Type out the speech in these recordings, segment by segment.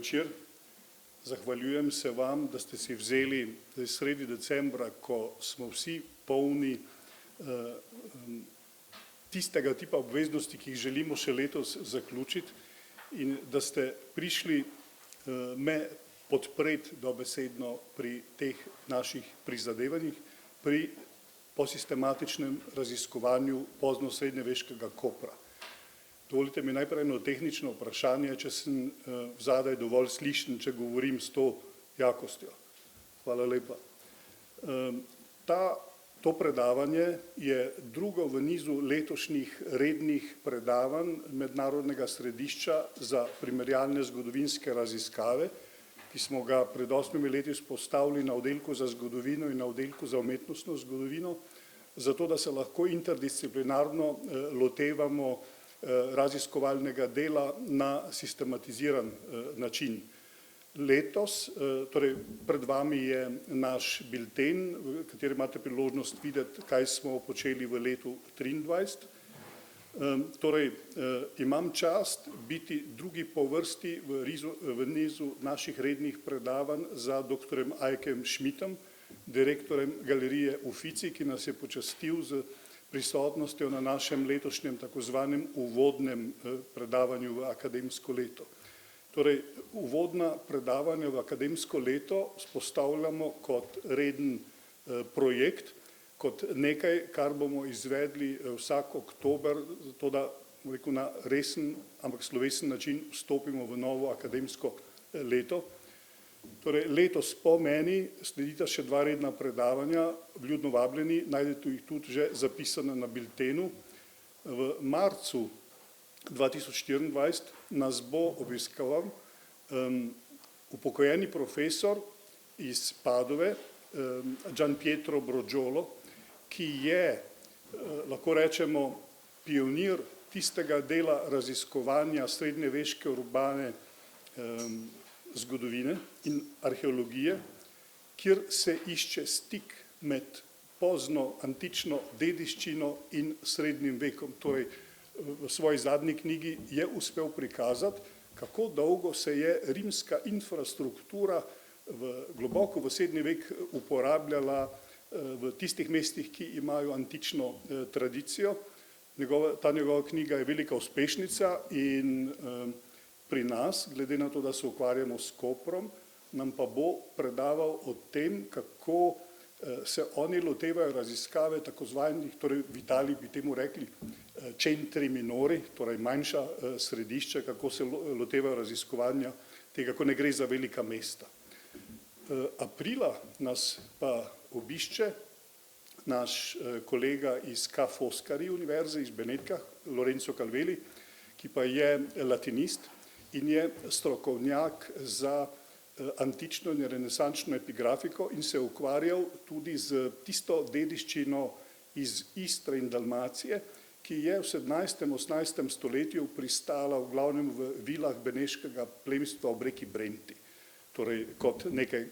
večer. Zahvaljujem se vam, da ste si vzeli sredi decembra, ko smo vsi polni tistega tipa obveznosti, ki jih želimo še letos zaključiti, in da ste prišli me podpreti dobesedno pri teh naših prizadevanjih, pri posistematičnem raziskovanju poznosrednjeveškega Kopra. Dovolite mi najprej eno tehnično vprašanje, če sem zadaj dovolj slišen, če govorim s to jakostjo. Hvala lepa. To predavanje je drugo v nizu letošnjih rednih predavanj Mednarodnega središča za primerjalne zgodovinske raziskave, ki smo ga pred 8 leti vzpostavili na oddelku za zgodovino in na oddelku za umetnostno zgodovino, zato da se lahko interdisciplinarno lotevamo raziskovalnega dela na sistematiziran način. Letos, torej pred vami je naš bilten, v katerem imate priložnost videti, kaj smo počeli v letu 2023. Torej, imam čast biti drugi po vrsti v nizu naših rednih predavanj za doktorjem Ajkem Šmitom, direktorjem galerije Uffizi, ki nas je počastil z prisotnostjo na našem letošnjem tako zvanem uvodnem predavanju v akademsko leto. Torej, uvodna predavanja v akademsko leto vzpostavljamo kot reden projekt, kot nekaj, kar bomo izvedli vsak oktober, zato da na resen, ampak slovesen način vstopimo v novo akademsko leto. Torej, letos po meni sledita še 2 redna predavanja, vljudno vabljeni, najdete jih tudi že zapisane na biltenu. V marcu 2024 nas bo obiskoval upokojeni profesor iz Padove, Gian Pietro Brogiolo, ki je, lahko rečemo, pionir tistega dela raziskovanja srednjeveške urbane zgodovine in arheologije, kjer se išče stik med pozno antično dediščino in srednjim vekom. Torej, v svoji zadnji knjigi je uspel prikazati, kako dolgo se je rimska infrastruktura globoko v srednji vek uporabljala v tistih mestih, ki imajo antično tradicijo. Ta njegova knjiga je velika uspešnica in pri nas, glede na to, da se ukvarjamo s Koprom, nam pa bo predaval o tem, kako se oni lotevajo raziskave tako zvanih, torej v Italiji bi temu rekli centri minori, torej manjša središča, kako se lotevajo raziskovanja tega, ko ne gre za velika mesta. Aprila nas pa obišče naš kolega iz Ca' Foscari univerze iz Benetkah, Lorenzo Calveli, ki pa je latinist in je strokovnjak za antično in renesančno epigrafiko in se ukvarjal tudi z tisto dediščino iz Istre in Dalmacije, ki je v 17. 18. stoletju pristala v glavnem v vilah beneškega plemstva ob reki Brenti. Torej kot nekaj,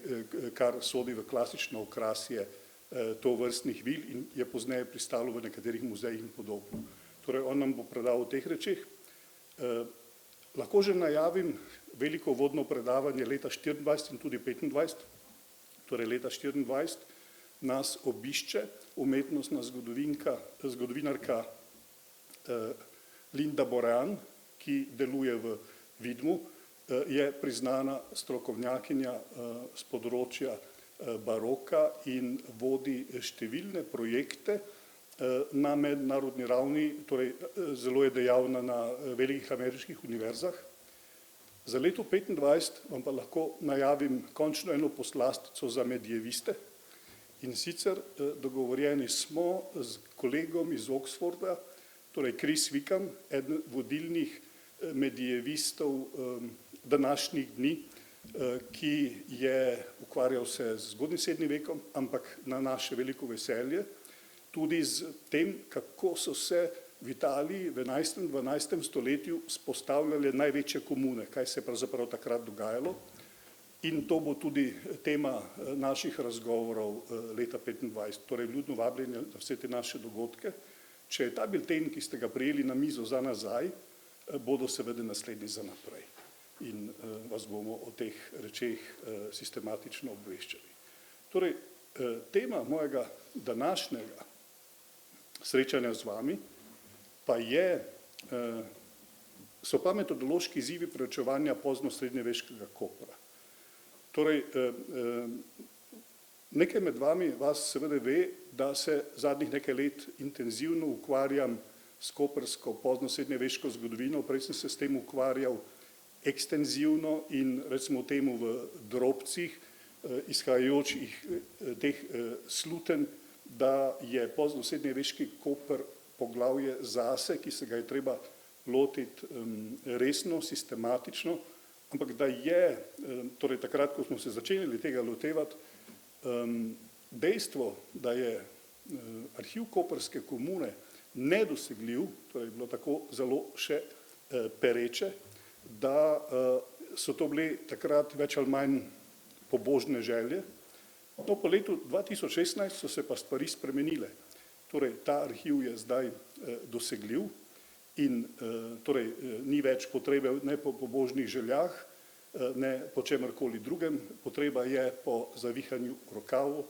kar sodi v klasično okrasje tovrstnih vil in je pozneje pristalo v nekaterih muzejih in podobno. Torej on nam bo predal o teh rečeh. Lahko že najavim veliko uvodno predavanje leta 2024 in tudi 2025. Torej leta 2024 nas obišče umetnostna zgodovinarka Linda Borean, ki deluje v Vidmu, je priznana strokovnjakinja z področja baroka in vodi številne projekte na mednarodni ravni, torej zelo je dejavna na velikih ameriških univerzah. Za leto 2025 vam pa lahko najavim končno eno poslastico za medieviste in sicer dogovorjeni smo z kolegom iz Oxforda, torej Chris Wickham, eden vodilnih medievistov današnjih dni, ki je ukvarjal se z zgodnjim srednjim vekom, ampak na naše veliko veselje, tudi z tem, kako so se v Italiji v 11. in 12. stoletju spostavljale največje komune, kaj se je pravzaprav takrat dogajalo. In to bo tudi tema naših razgovorov leta 2025. Torej, vljudno vabljeni na vse te naše dogodke. Če je ta bilten, ki ste ga prijeli na mizo za nazaj, bodo seveda naslednji za naprej. In vas bomo o teh rečeh sistematično obveščali. Torej, tema mojega današnjega srečanja z vami pa so pa metodološki izzivi preučevanja poznosrednjeveškega kopra. Torej, nekaj med vas seveda ve, da se zadnjih nekaj let intenzivno ukvarjam s koprsko poznosrednjeveško zgodovino, prej sem se s tem ukvarjal ekstenzivno in recimo temu v drobcih, izhajajočih teh sluten, da je poznosrednjeveški koper poglavje zase, ki se ga je treba lotiti resno, sistematično, ampak da je, torej takrat, ko smo se začeli tega lotevati, dejstvo, da je arhiv koprske komune nedosegljiv, torej bilo tako zelo še pereče, da so to bile takrat več ali manj pobožne želje. No, po letu 2016 so se pa stvari spremenile. Torej, ta arhiv je zdaj dosegljiv in torej ni več potrebe ne po pobožnih željah, ne po čemerkoli drugem, potreba je po zavihanju rokavu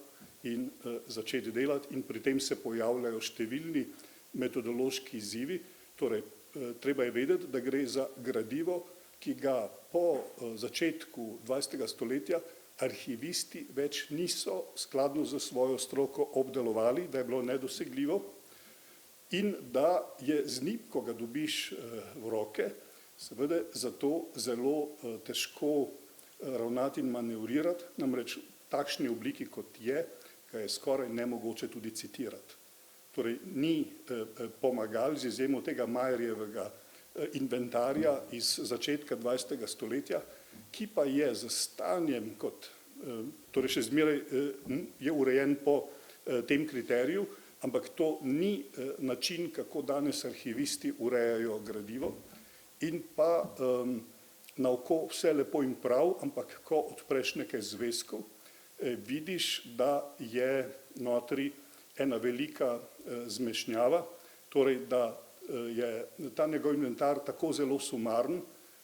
in začeti delati in pri tem se pojavljajo številni metodološki izzivi. Torej, treba je vedeti, da gre za gradivo, ki ga po začetku 20. stoletja arhivisti več niso skladno z svojo stroko obdelovali, da je bilo nedosegljivo in da je z njim, ko ga dobiš v roke, seveda zato zelo težko ravnati in manevrirati, namreč v takšni obliki, kot je, ga je skoraj nemogoče tudi citirati. Torej, ni pomagal z izjemo tega Majerjevega inventarja iz začetka 20. stoletja, ki pa je z stanjem kot, torej še zmeraj je urejen po tem kriteriju, ampak to ni način, kako danes arhivisti urejajo gradivo in pa na oko vse lepo in prav, ampak ko odpreš nekaj zvezkov, vidiš, da je notri ena velika zmešnjava, torej da je ta njegov inventar tako zelo sumaren,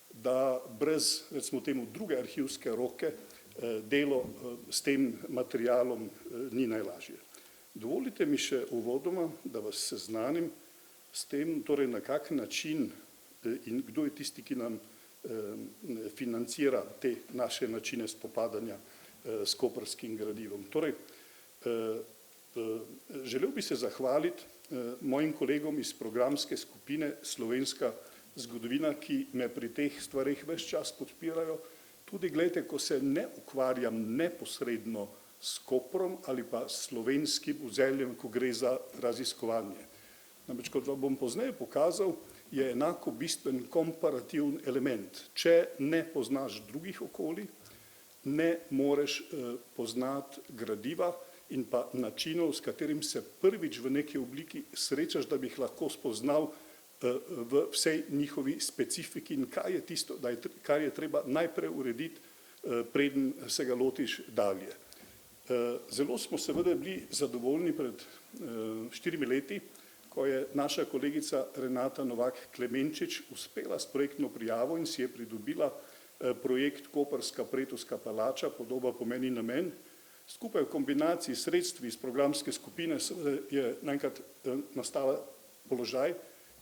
da brez, recimo temu, druge arhivske roke delo s tem materialom ni najlažje. Dovolite mi še uvodoma, da vas seznanim s tem, torej na kak način in kdo je tisti, ki nam financira te naše načine spopadanja s koprskim gradivom. Torej, želel bi se zahvaliti mojim kolegom iz programske skupine Slovenska zgodovina, ki me pri teh stvareh ves čas podpirajo. Tudi gledajte, ko se ne ukvarjam neposredno s koprom ali pa slovenskim ozemljem, ko gre za raziskovanje. Namreč, kot vam bom pozneje pokazal, je enako bistven komparativen element. Če ne poznaš drugih okolij, ne moreš poznati gradiva in pa načinov, s katerim se prvič v neki obliki srečaš, da bi jih lahko spoznal v vsej njihovi specifiki in kaj je tisto, kar je treba najprej urediti, preden se ga lotiš dalje. Zelo smo seveda bili zadovoljni pred 4 leti, ko je naša kolegica Renata Novak Klemenčič uspela s projektno prijavo in si je pridobila projekt Koprska pretovska palača, podoba pomeni namen. Skupaj v kombinaciji sredstvi iz programske skupine je naenkrat nastala položaj,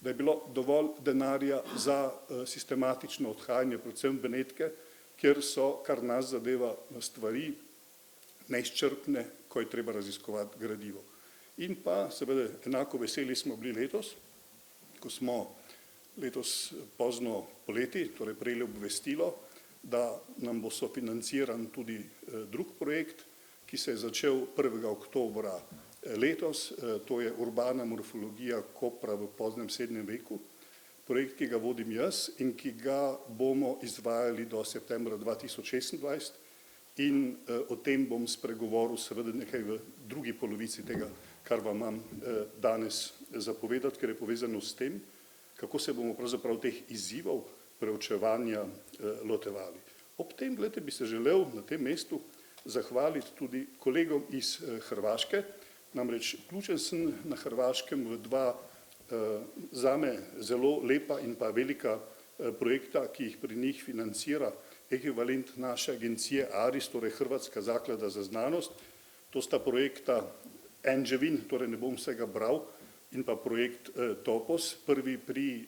da je bilo dovolj denarja za sistematično odhajanje, predvsem Benetke, kjer so, kar nas zadeva, stvari neizčrpne, ko je treba raziskovati gradivo. In pa seveda enako veseli smo bili letos, ko smo letos pozno poleti, torej prejeli obvestilo, da nam bo sofinanciran tudi drug projekt, ki se je začel 1. oktobra letos, to je urbana morfologija Kopra v poznem srednjem veku, projekt, ki ga vodim jaz in ki ga bomo izvajali do septembra 2026 in o tem bom spregovoril seveda nekaj v drugi polovici tega, kar vam imam danes zapovedati, ker je povezano s tem, kako se bomo pravzaprav teh izzivov preučevanja lotevali. Ob tem, gledajte, bi se želel na tem mestu zahvaliti tudi kolegom iz Hrvaške, namreč vključen sem na Hrvaškem v dva zame zelo lepa in pa velika projekta, ki jih pri njih financira ekvivalent naše agencije ARIS, torej Hrvatska zaklada za znanost. To sta projekta Angevin, torej ne bom vsega bral, in pa projekt Topos, prvi pri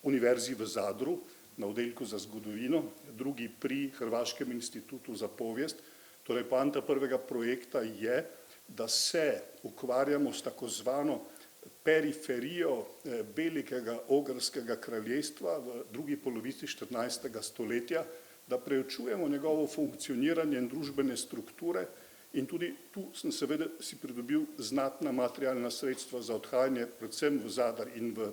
Univerzi v Zadru na oddelku za zgodovino, drugi pri Hrvaškem institutu za povijest. Torej poanta prvega projekta je, da se ukvarjamo s tako zvano periferijo Velikega Ogrskega kraljestva v drugi polovici 14. stoletja, da preučujemo njegovo funkcioniranje in družbene strukture, in tudi tu sem seveda si pridobil znatna materialna sredstva za odhajanje predvsem v Zadar in v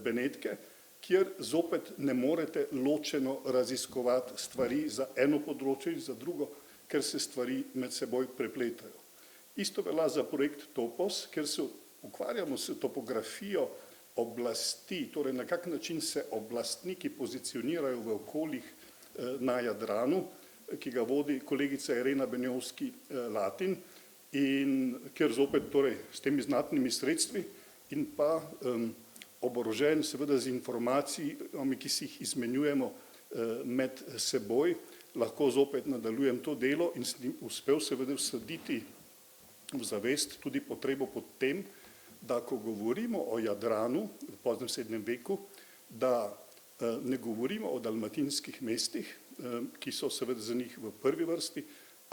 Benetke, kjer zopet ne morete ločeno raziskovati stvari za eno področje in za drugo, ker se stvari med seboj prepletajo. Isto velja za projekt Topos, ker se ukvarjamo s topografijo oblasti, torej na kak način se oblastniki pozicionirajo v okoljih na Jadranu, ki ga vodi kolegica Irena Benjovski-Latin, in ker zopet torej s temi znatnimi sredstvi in pa oborožen seveda z informacijami, ki si jih izmenjujemo med seboj, lahko zopet nadaljujem to delo in s njim uspel seveda vsaditi v zavest tudi potrebo po tem, da ko govorimo o Jadranu v poznem srednjem veku, da ne govorimo o dalmatinskih mestih, ki so seveda za njih v prvi vrsti,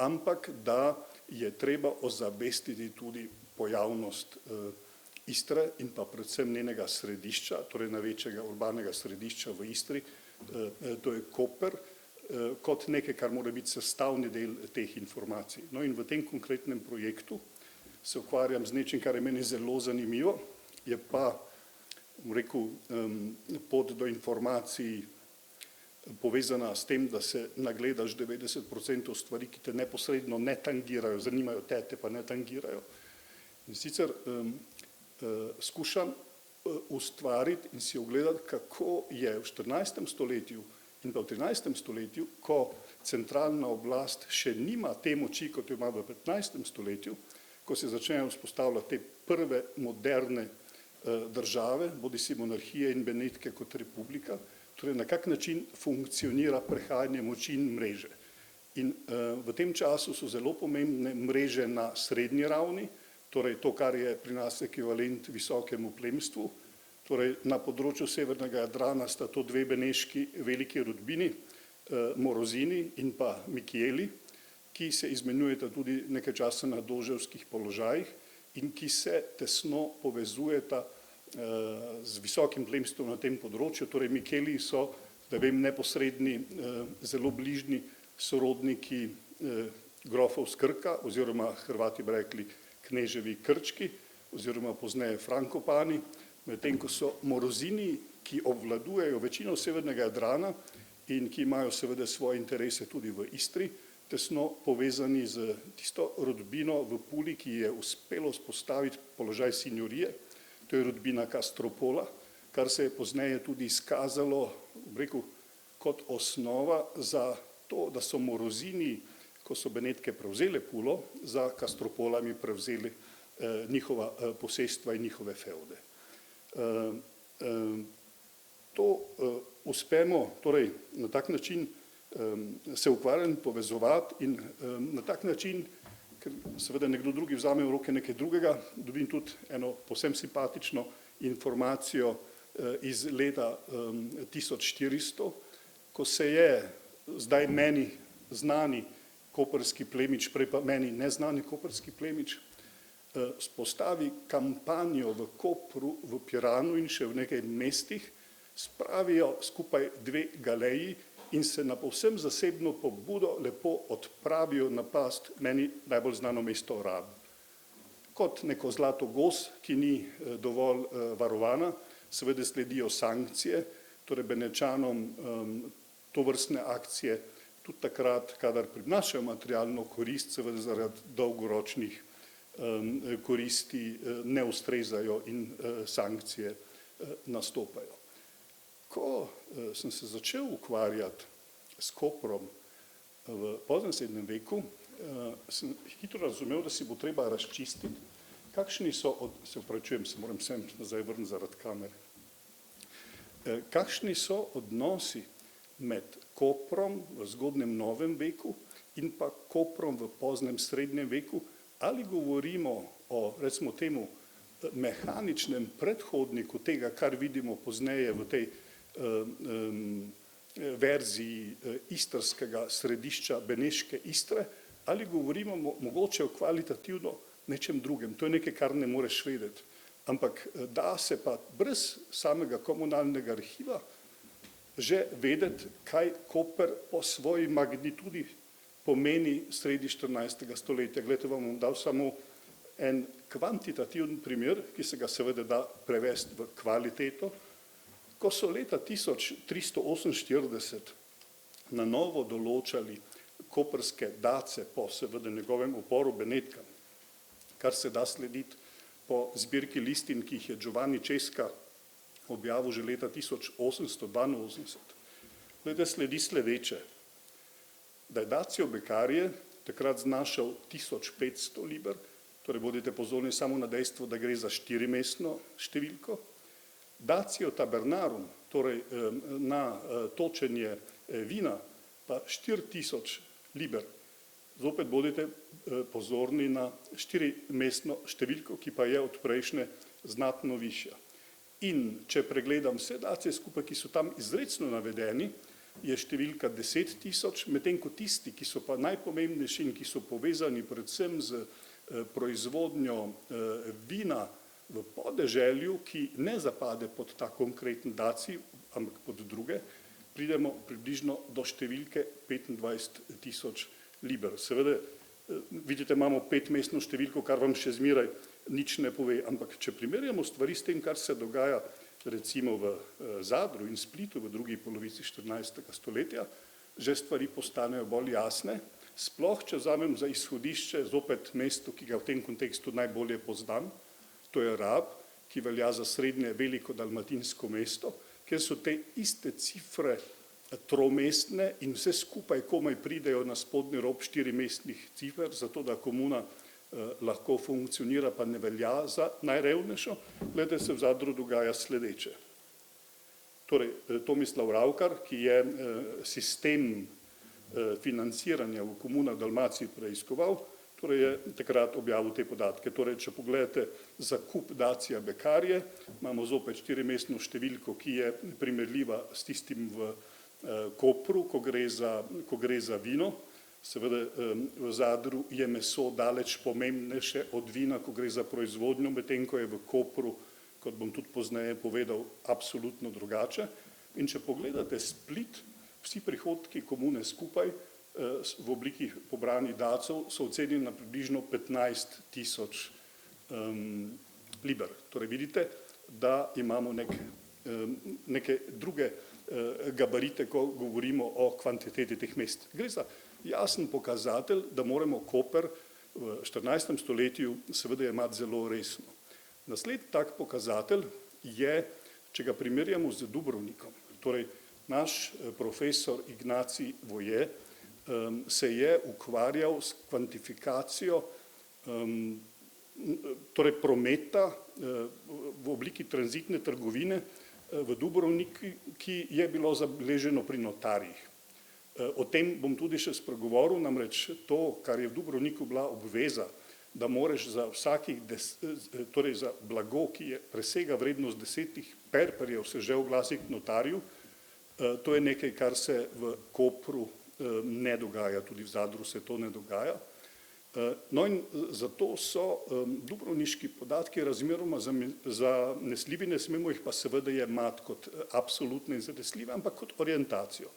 ampak da je treba ozavestiti tudi pojavnost Istre in pa predvsem njenega središča, torej največjega urbanega središča v Istri, to je Koper, kot nekaj, kar mora biti sestavni del teh informacij. No in v tem konkretnem projektu se ukvarjam z nečim, kar je meni zelo zanimivo, je pa, bom rekel, pot do informacij povezana s tem, da se nagledaš 90% stvari, ki te neposredno ne tangirajo, zanimajo te, te pa ne tangirajo. In sicer skušam ustvariti in si ogledati, kako je v 14. stoletju in pa v 13. stoletju, ko centralna oblast še nima te moči, kot jo ima v 15. stoletju, ko se začnejo vzpostavljati te prve moderne države, bodisi monarhije in Benetke kot republika, torej na kak način funkcionira prehajanje moči in mreže. In v tem času so zelo pomembne mreže na srednji ravni, torej to, kar je pri nas ekvivalent visokemu plemstvu, torej na področju severnega Jadrana sta to dve beneški veliki rodbini, Morozini in pa Mikieli, ki se izmenjujeta tudi nekaj časa na doževskih položajih in ki se tesno povezujeta z visokim plemstvom na tem področju. Torej Mikieli so, da vem, neposredni, zelo bližnji sorodniki grofov z Krka, oziroma Hrvati bi rekli kneževi Krčki, oziroma pozneje Frankopani, medtem ko so Morozini, ki obvladujejo večino severnega Jadrana in ki imajo seveda svoje interese tudi v Istri, tesno povezani z tisto rodbino v Puli, ki je uspelo vzpostaviti položaj sinjorije, to je rodbina Castropola, kar se je pozneje tudi izkazalo, rekel, kot osnova za to, da so Morozini, ko so Benetke prevzele Pulo, za Castropolami prevzeli njihova posestva in njihove feude. To uspemo torej na tak način se ukvarjati, povezovati in na tak način, ker seveda nekdo drugi vzame v roke nekaj drugega, dobim tudi eno povsem simpatično informacijo iz leta 1400, ko se je zdaj meni znani koprski plemič, prej pa meni neznani koprski plemič, spostavi kampanjo v Kopru, v Piranu in še v nekaj mestih, spravijo skupaj dve galeji in se na povsem zasebno pobudo lepo odpravijo na past meni najbolj znano mesto Rab. Kot neko zlato gos, ki ni dovolj varovana, seveda sledijo sankcije, torej Benečanom tovrstne akcije tudi takrat, kadar prinašajo materialno korist, seveda zaradi dolgoročnih koristi ne ustrezajo in sankcije nastopajo. Ko sem se začel ukvarjati s Koprom v poznem srednjem veku, sem hitro razumel, da si bo treba razčistiti, kakšni so, se opravičujem, se moram sem nazaj vrniti zaradi kamere, kakšni so odnosi med Koprom v zgodnjem novem veku in pa Koprom v poznem srednjem veku, ali govorimo o, recimo temu, mehaničnem predhodniku tega, kar vidimo pozneje v tej verziji istrskega središča Beneške Istre, ali govorimo mogoče o kvalitativno nečem drugem. To je nekaj, kar ne moreš vedeti. Ampak da se pa brez samega komunalnega arhiva že vedeti, kaj Koper po svoji magnitudi pomeni sredi 14. stoletja. Glejte, vam bom dal samo en kvantitativen primer, ki se ga seveda da prevesti v kvaliteto. Ko so leta 1348 na novo določali koprske dace po seveda njegovem uporu Benetka, kar se da slediti po zbirki listin, ki jih je Giovanni Cesca objavil že leta 1882. Glede, sledi sledeče, da je dacio Beccarie takrat znašal 1500 liber, torej bodite pozorni samo na dejstvo, da gre za 4-mestno številko, dacio tabernarum, torej na točenje vina, pa 4000 liber. Zopet bodite pozorni na 4-mestno številko, ki pa je od prejšnje znatno višja. In če pregledam vse dacije skupaj, ki so tam izrecno navedeni, je številka 10 000, medtem ko tisti, ki so pa najpomembnejši in ki so povezani predvsem z proizvodnjo vina v podeželju, ki ne zapade pod ta konkreten dacij, ampak pod druge, pridemo približno do številke 25 000 liber. Seveda, vidite, imamo 5-mestno številko, kar vam še zmeraj nič ne pove, ampak če primerjamo stvari s tem, kar se dogaja recimo v Zadru in Splitu v drugi polovici 14. stoletja, že stvari postanejo bolj jasne, sploh če vzamem za izhodišče zopet mesto, ki ga v tem kontekstu najbolje poznam, to je Rab, ki velja za srednje veliko dalmatinsko mesto, kjer so te iste cifre tromestne in vse skupaj komaj pridejo na spodnji rob 4-mestnih cifer, zato da komuna lahko funkcionira, pa ne velja za najrevnejšo. Glede, se v Zadru dogaja sledeče. Torej, Tomislav Ravkar, ki je sistem financiranja v komunah v Dalmaciji preiskoval, torej je takrat objavil te podatke. Torej, če pogledate zakup dacia Beccarie, imamo zopet 4-mestno številko, ki je primerljiva s tistim v Kopru, ko gre za vino. Seveda v Zadru je meso daleč pomembnejše od vina, ko gre za proizvodnjo, medtem ko je v Kopru, kot bom tudi pozneje povedal, absolutno drugače. In če pogledate Split, vsi prihodki komune skupaj v obliki pobranih dacov so ocenjeni na približno 15 000 liber. Torej vidite, da imamo neke druge gabarite, ko govorimo o kvantiteti teh mest. Gre za jasen pokazatelj, da moramo Koper v 14. stoletju seveda jemati zelo resno. Naslednji tak pokazatelj je, če ga primerjamo z Dubrovnikom. Torej, naš profesor Ignacij Voje se je ukvarjal s kvantifikacijo torej prometa v obliki tranzitne trgovine v Dubrovniku, ki je bilo zabeleženo pri notarjih. O tem bom tudi še spregovoril, namreč to, kar je v Dubrovniku bila obveza, da moraš za torej za blago, ki je presega vrednost 10 perperjev, se že oglasi k notarju, to je nekaj, kar se v Kopru ne dogaja, tudi v Zadru se to ne dogaja. No in zato so dubrovniški podatki razmeroma zanesljivi, ne smemo jih pa seveda jemati kot absolutne in zanesljive, ampak kot orientacijo.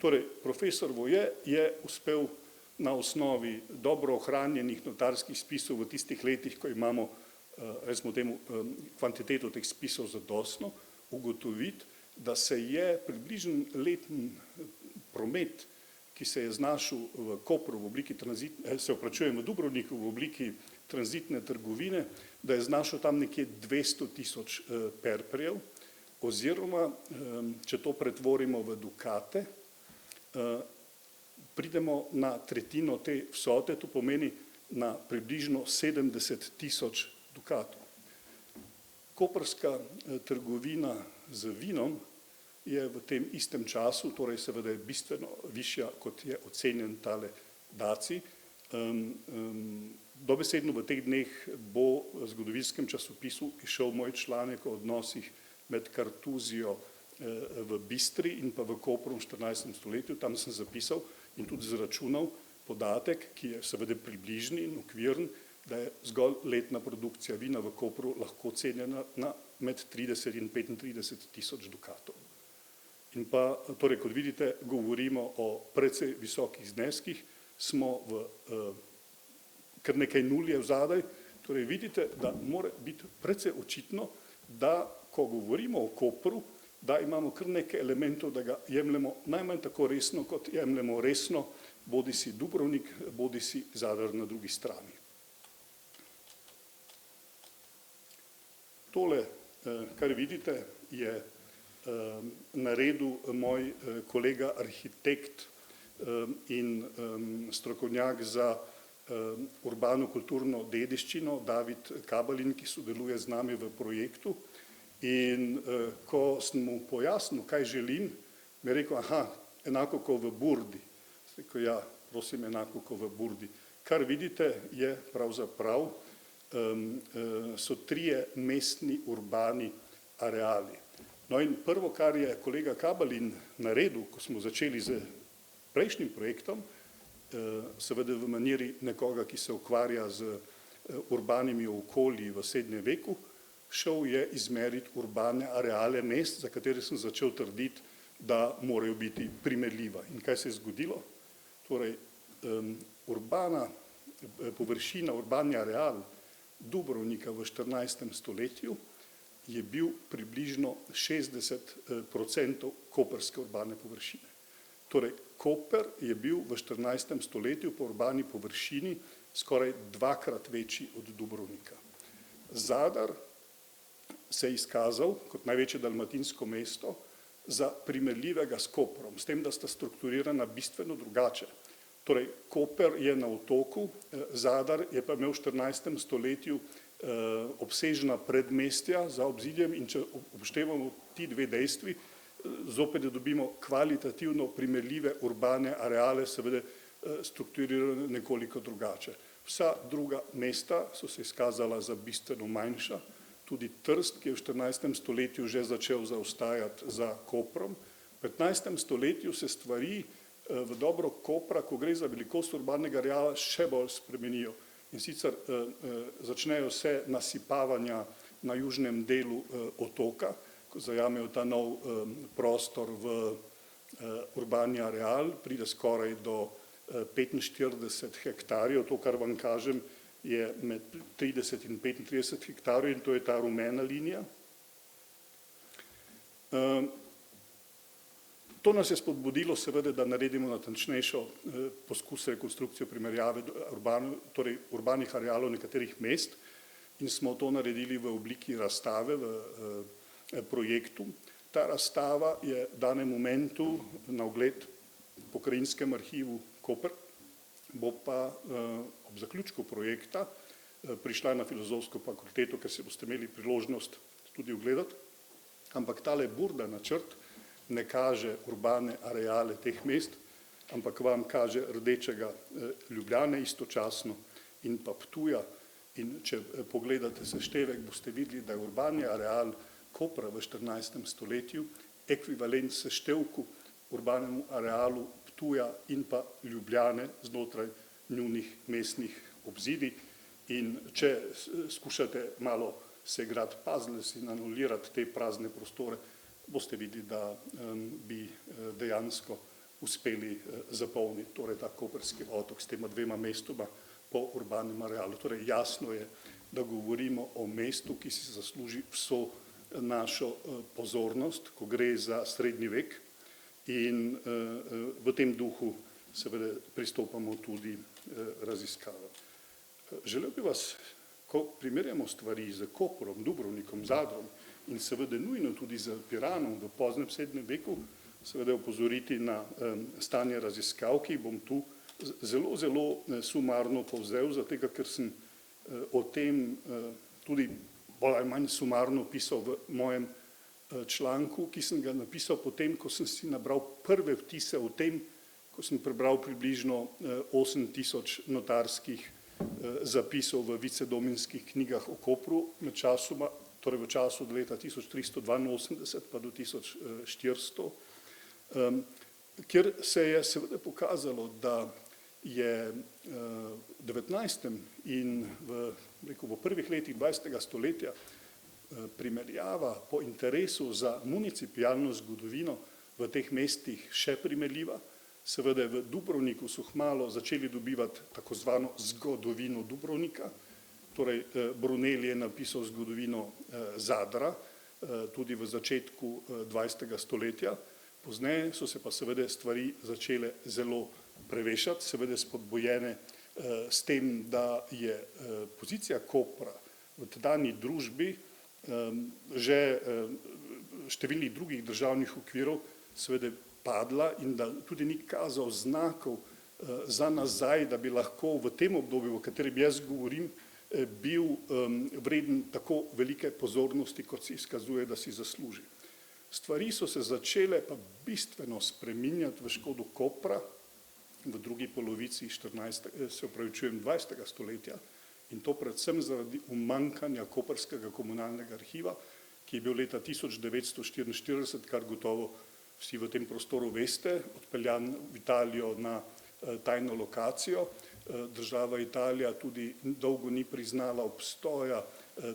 Torej, profesor Voje je uspel na osnovi dobro ohranjenih notarskih spisov v tistih letih, ko imamo, recimo temu, kvantiteto teh spisov zadostno, ugotoviti, da se je približen letni promet, ki se je znašel v Kopru v obliki v Dubrovniku v obliki tranzitne trgovine, da je znašel tam nekje 200 000 perperjev, oziroma, če to pretvorimo v dukate, pridemo na tretjino te vsote, to pomeni na približno 70 000 dukatov. Koprska trgovina z vinom je v tem istem času, torej seveda je bistveno višja, kot je ocenjen tale DACI. Dobesedno v teh dneh bo v zgodovinskem časopisu izšel moj članek o odnosih med Kartuzijo v Bistri in pa v Kopru v 14. stoletju. Tam sem zapisal in tudi zračunal podatek, ki je seveda približni in okviren, da je zgolj letna produkcija vina v Kopru lahko cenjena na med 30 in 35 tisoč dukatov. In pa, torej, kot vidite, govorimo o precej visokih zneskih, smo v kar nekaj nul je vzadaj, torej vidite, da mora biti precej očitno, da ko govorimo o Kopru, da imamo kar nekaj elementov, da ga jemljemo najmanj tako resno, kot jemljemo resno bodi si Dubrovnik, bodi si Zadar na drugi strani. Tole, kar vidite, je naredil moj kolega arhitekt in strokovnjak za urbano kulturno dediščino David Kabalin, ki sodeluje z nami v projektu. In ko sem mu pojasnil, kaj želim, mi je rekel, aha, enako kot v Burdi. Rekel, ja, prosim, enako kot v Burdi. Kar vidite, je pravzaprav, so trije mestni urbani areali. No in prvo, kar je kolega Kabalin naredil, ko smo začeli z prejšnjim projektom, seveda v maniri nekoga, ki se ukvarja z urbanimi okolji v srednjem veku, šel je izmeriti urbane areale mest, za katere sem začel trditi, da morajo biti primerljiva. In kaj se je zgodilo? Torej, urbana površina, urbani areal Dubrovnika v 14. stoletju je bil približno 60% koprske urbane površine. Torej, Koper je bil v 14. stoletju po urbani površini skoraj dvakrat večji od Dubrovnika. Zadar se je izkazal kot največje dalmatinsko mesto za primerljivega s Koprom, s tem, da sta strukturirana bistveno drugače. Torej, Koper je na otoku, Zadar je pa imel v 14. stoletju obsežna predmestja za obzidjem in če upoštevamo ti dve dejstvi, zopet dobimo kvalitativno primerljive urbane areale, seveda strukturirane nekoliko drugače. Vsa druga mesta so se izkazala za bistveno manjša, tudi Trst, ki je v 14. stoletju že začel zaostajati za Koprom. V 15. stoletju se stvari v dobro Kopra, ko gre za velikost urbanega areala, še bolj spremenijo. In sicer začnejo se nasipavanja na južnem delu otoka, ko zajamejo ta nov prostor v urbani areal, pride skoraj do 45 hektarjev, to, kar vam kažem, je med 30 in 35 hektarjev in to je ta rumena linija. To nas je spodbudilo seveda, da naredimo natančnejšo poskus rekonstrukcije primerjave torej urbanih arealov nekaterih mest in smo to naredili v obliki razstave v projektu. Ta razstava je v danem momentu na ogled v Pokrajinskem arhivu Koper, bo pa ob zaključku projekta prišla na Filozofsko fakulteto, ker se boste imeli priložnost tudi ogledati, ampak tale Burda načrt ne kaže urbane areale teh mest, ampak vam kaže rdečega Ljubljane istočasno in pa Ptuja. In če pogledate seštevek, boste videli, da je urbani areal Kopra v 14. stoletju ekvivalent seštevku urbanemu arealu Ptuja in pa Ljubljane znotraj njunih mestnih obzidij. In če skušate malo se igrati puzzles in anulirati te prazne prostore, boste videli, da bi dejansko uspeli zapolniti torej ta koprski otok s tema dvema mestoma po urbanem arealu. Torej jasno je, da govorimo o mestu, ki si zasluži vso našo pozornost, ko gre za srednji vek in v tem duhu seveda pristopamo tudi raziskavam. Želel bi vas, ko primerjamo stvari z Koprom, Dubrovnikom, Zadrom in seveda nujno tudi z Piranom v poznem srednjem veku, seveda opozoriti na stanje raziskav, ki bom tu zelo, zelo sumarno povzel, zato ker sem o tem tudi bolj ali manj sumarno pisal v mojem članku, ki sem ga napisal potem, ko sem si nabral prve vtise o tem, ko sem prebral približno 8000 notarskih zapisov v vicedominskih knjigah o Kopru med časoma, torej v času od leta 1382 pa do 1400, kjer se je seveda pokazalo, da je v 19. in v prvih letih 20. stoletja primerjava po interesu za municipialno zgodovino v teh mestih še primerljiva. Seveda v Dubrovniku so kmalu začeli dobivati tako zvano zgodovino Dubrovnika, torej Brunel je napisal zgodovino Zadra, tudi v začetku 20. stoletja. Pozneje so se pa seveda stvari začele zelo prevešati, seveda spodbojene s tem, da je pozicija Kopra v tedanji družbi že številnih drugih državnih okvirov seveda padla in da tudi ni kazal znakov za nazaj, da bi lahko v tem obdobju, o katerem jaz govorim, bil vreden tako velike pozornosti, kot si izkazuje, da si zasluži. Stvari so se začele pa bistveno spreminjati v škodo Kopra v drugi polovici 20. stoletja in to predvsem zaradi umanjkanja koprskega komunalnega arhiva, ki je bil leta 1944, kar gotovo vsi v tem prostoru veste, odpeljan v Italijo na tajno lokacijo. Država Italija tudi dolgo ni priznala obstoja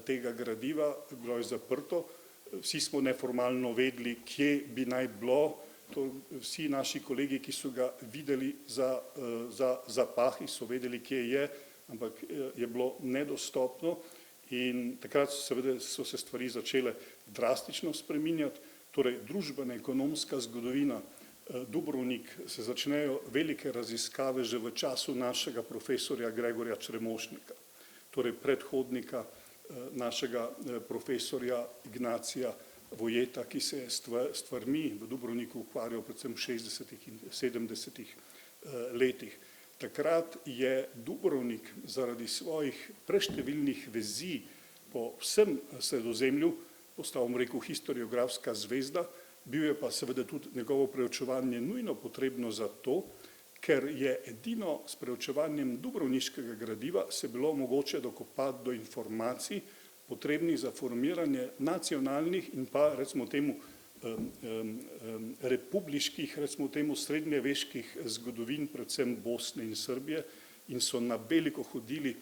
tega gradiva, bilo je zaprto. Vsi smo neformalno vedeli, kje bi naj bilo. Vsi naši kolegi, ki so ga videli za pahi, so vedeli, kje je, ampak je bilo nedostopno in takrat seveda so se stvari začele drastično spreminjati. Torej družbena ekonomska zgodovina Dubrovnik se začnejo velike raziskave že v času našega profesorja Gregorja Čremošnika, torej predhodnika našega profesorja Ignacija Vojeta, ki se je s stvarmi v Dubrovniku ukvarjal predvsem v 60. in 70. letih. Takrat je Dubrovnik zaradi svojih preštevilnih vezi po vsem Sredozemlju postal, rekel, historiografska zvezda, bil je pa seveda tudi njegovo preučevanje nujno potrebno zato, ker je edino s preučevanjem dubrovniškega gradiva se bilo mogoče dokopati do informacij potrebnih za formiranje nacionalnih in pa recimo temu republiških, recimo temu srednjeveških zgodovin, predvsem Bosne in Srbije, in so na veliko hodili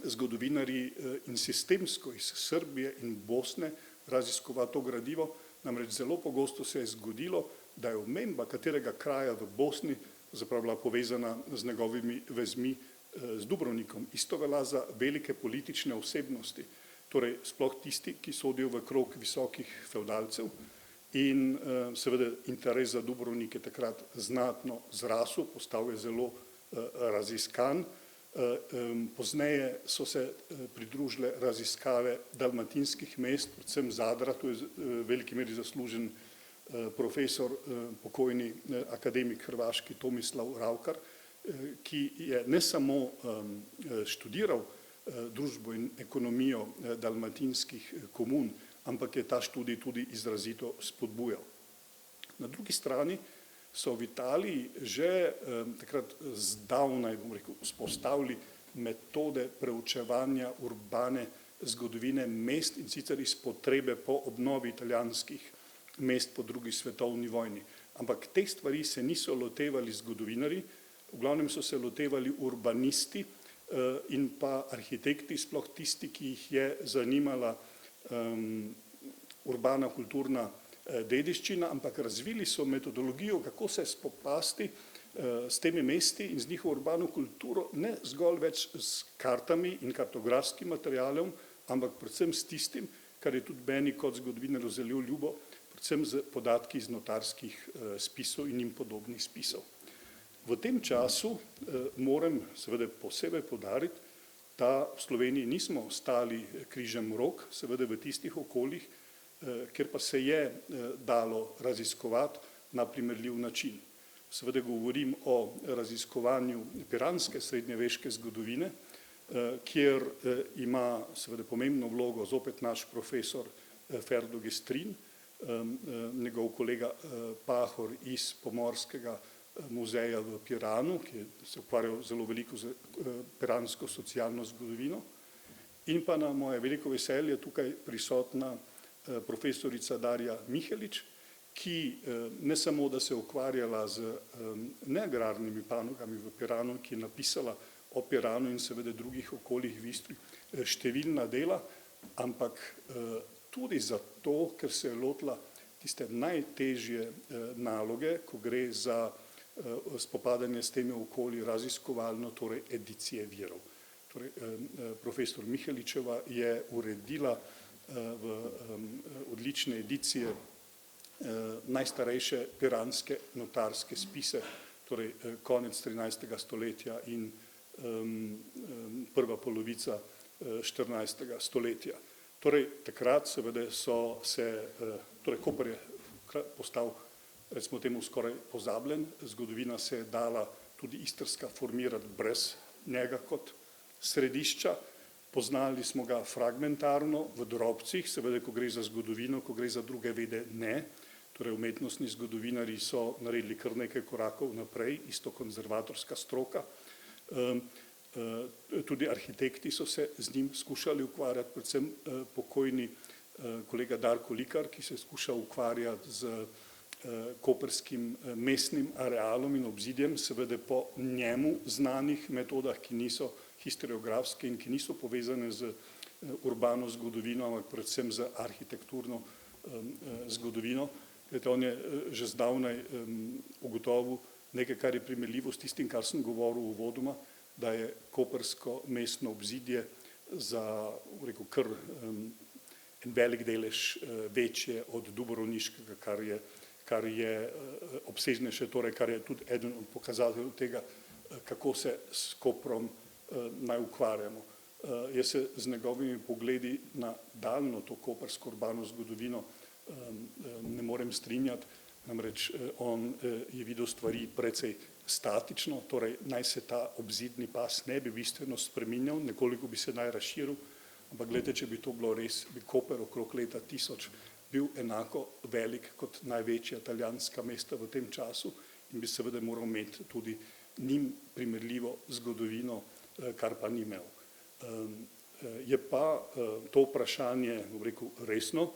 zgodovinarji in sistemsko iz Srbije in Bosne raziskovati to gradivo. Namreč zelo pogosto se je zgodilo, da je omemba katerega kraja v Bosni zapravo bila povezana z njegovimi vezmi z Dubrovnikom. Isto velja za velike politične osebnosti, torej sploh tisti, ki sodijo v krog visokih fevdalcev in seveda interes za Dubrovnik je takrat znatno zrasel, postal je zelo raziskan. Pozneje so se pridružile raziskave dalmatinskih mest, predvsem Zadra, tu je v veliki meri zaslužen profesor, pokojni akademik hrvaški Tomislav Ravkar, ki je ne samo študiral družbo in ekonomijo dalmatinskih komun, ampak je ta študij tudi izrazito spodbujal. Na drugi strani so v Italiji že takrat zdavnaj, bom rekel, vzpostavili metode preučevanja urbane zgodovine mest in sicer iz potrebe po obnovi italijanskih mest po drugi svetovni vojni. Ampak te stvari se niso lotevali zgodovinarji, v glavnem so se lotevali urbanisti in pa arhitekti, sploh tisti, ki jih je zanimala urbana kulturna dediščina, ampak razvili so metodologijo, kako se spopasti s temi mesti in z njihovo urbano kulturo, ne zgolj več s kartami in kartografskim materialom, ampak predvsem s tistim, kar je tudi meni kot zgodovinarju zelo ljubo, predvsem z podatki iz notarskih spisov in jim podobnih spisov. V tem času moram seveda posebej poudariti, da v Sloveniji nismo stali križem rok, seveda v tistih okoljih, kjer pa se je dalo raziskovati na primerljiv način. Seveda govorim o raziskovanju piranske srednjeveške zgodovine, kjer ima seveda pomembno vlogo zopet naš profesor Ferdo Gestrin, njegov kolega Pahor iz Pomorskega muzeja v Piranu, ki se ukvarjal zelo veliko z piransko socialno zgodovino, in pa na moje veliko veselje tukaj prisotna profesorica Darja Mihelič, ki ne samo, da se je ukvarjala z neagrarnimi panogami v Piranu, ki je napisala o Piranu in seveda drugih okoljih v Istri številna dela, ampak tudi zato, ker se je lotila tiste najtežje naloge, ko gre za spopadanje s temi okolji raziskovalno, torej edicije virov. Torej, profesor Miheličeva je uredila v odlične edicije najstarejše piranske notarske spise, torej konec 13. stoletja in prva polovica 14. stoletja. Torej, takrat seveda so se, torej Koper je postal, recimo temu, skoraj pozabljen, zgodovina se je dala tudi istrska formirati brez njega kot središča, poznali smo ga fragmentarno v drobcih, seveda, ko gre za zgodovino, ko gre za druge vede, ne. Torej, umetnostni zgodovinarji so naredili kar nekaj korakov naprej, isto konzervatorska stroka. Tudi arhitekti so se z njim skušali ukvarjati, predvsem pokojni kolega Darko Likar, ki se je skušal ukvarjati z koperskim mestnim arealom in obzidjem, seveda po njemu znanih metodah, ki niso historiografske in ki niso povezane z urbano zgodovino, ampak predvsem z arhitekturno zgodovino. On je že zdavnaj ugotovil nekaj, kar je primerljivo s tistim, kar sem govoril uvodoma, da je kopersko mestno obzidje za, rekel, kar en velik delež večje od dubrovniškega, kar je obsežnejše, torej kar je tudi eden od pokazateljev tega, kako se s Koprom naj ukvarjamo. Jaz se z njegovimi pogledi na daljno to kopersko urbano zgodovino ne morem strinjati, namreč on je videl stvari precej statično, torej naj se ta obzidni pas ne bi bistveno spreminjal, nekoliko bi se naj razširil, ampak gledajte, če bi to bilo res, bi Koper okrog leta 1000 bil enako velik kot največja italijanska mesta v tem času in bi seveda moral imeti tudi njim primerljivo zgodovino, kar pa ni imel. Je pa to vprašanje, bom rekel, resno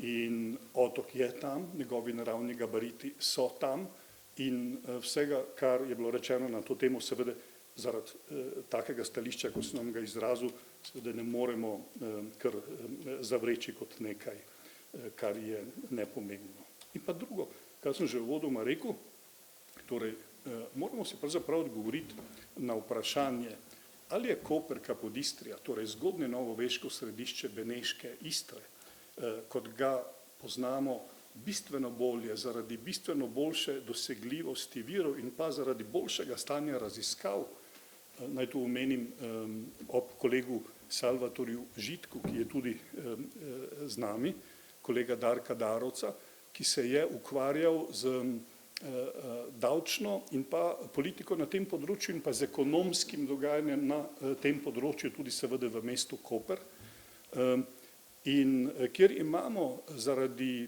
in otok je tam, njegovi naravni gabariti so tam in vsega, kar je bilo rečeno na to temo, seveda zaradi takega stališča, ko sem vam ga izrazil, seveda ne moremo kar zavreči kot nekaj, kar je nepomembno. In pa drugo, kar sem že uvodoma rekel, torej moramo se pravzaprav odgovoriti na vprašanje, ali je Koper Capodistrija, torej zgodnje novoveško središče beneške Istre, kot ga poznamo bistveno bolje, zaradi bistveno boljše dosegljivosti virov in pa zaradi boljšega stanja raziskav, naj tu omenim ob kolegu Salvatorju Žitku, ki je tudi z nami, kolega Darka Darovca, ki se je ukvarjal z davčno in pa politiko na tem področju in pa z ekonomskim dogajanjem na tem področju, tudi seveda v mestu Koper. In kjer imamo zaradi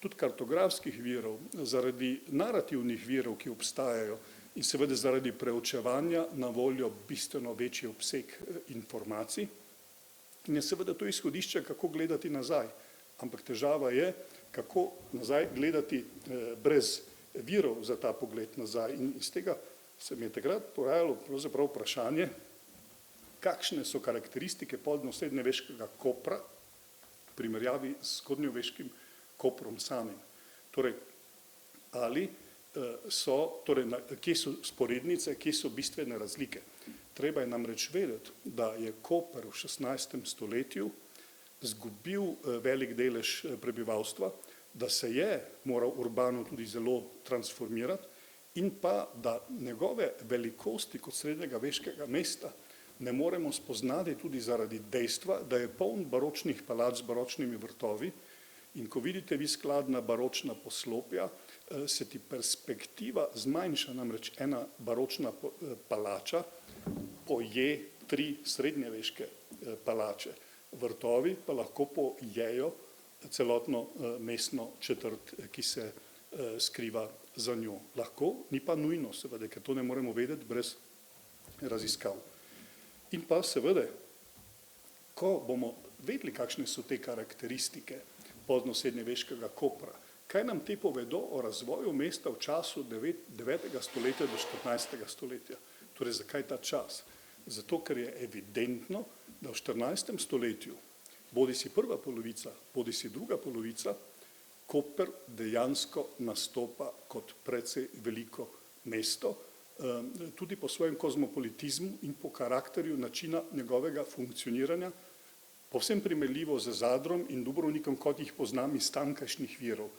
tudi kartografskih virov, zaradi narativnih virov, ki obstajajo in seveda zaradi preučevanja na voljo bistveno večji obseg informacij, in je seveda to izhodišče, kako gledati nazaj. Ampak težava je, kako nazaj gledati brez virov za ta pogled nazaj. In iz tega se mi je takrat porajalo pravzaprav vprašanje, kakšne so karakteristike poldnosrednjeveškega Kopra v primerjavi s zgodnjeveškim Koprom samim. Torej, ali so, torej, kje so sporednice, kje so bistvene razlike. Treba je namreč vedeti, da je Koper v 16. stoletju izgubil velik delež prebivalstva, da se je moral urbano tudi zelo transformirati in pa, da njegove velikosti kot srednjega veškega mesta ne moremo spoznati tudi zaradi dejstva, da je poln baročnih palač z baročnimi vrtovi in ko vidite vi skladna baročna poslopja, se ti perspektiva zmanjša, namreč ena baročna palača poje 3 srednjeveške palače. Vrtovi pa lahko pojejo celotno mestno četrt, ki se skriva za njo. Lahko, ni pa nujno, seveda, ker to ne moremo vedeti brez raziskav. In pa seveda, ko bomo vedeli, kakšne so te karakteristike pozno-srednjeveškega Kopra, kaj nam te povedo o razvoju mesta v času 9. stoletja do 14. stoletja. Torej, zakaj ta čas? Zato, ker je evidentno, da v 14. stoletju, bodi si prva polovica, bodi si druga polovica, Koper dejansko nastopa kot precej veliko mesto, tudi po svojem kozmopolitizmu in po karakterju načina njegovega funkcioniranja, povsem primerljivo z Zadrom in Dubrovnikom, kot jih poznam iz tamkajšnjih virov.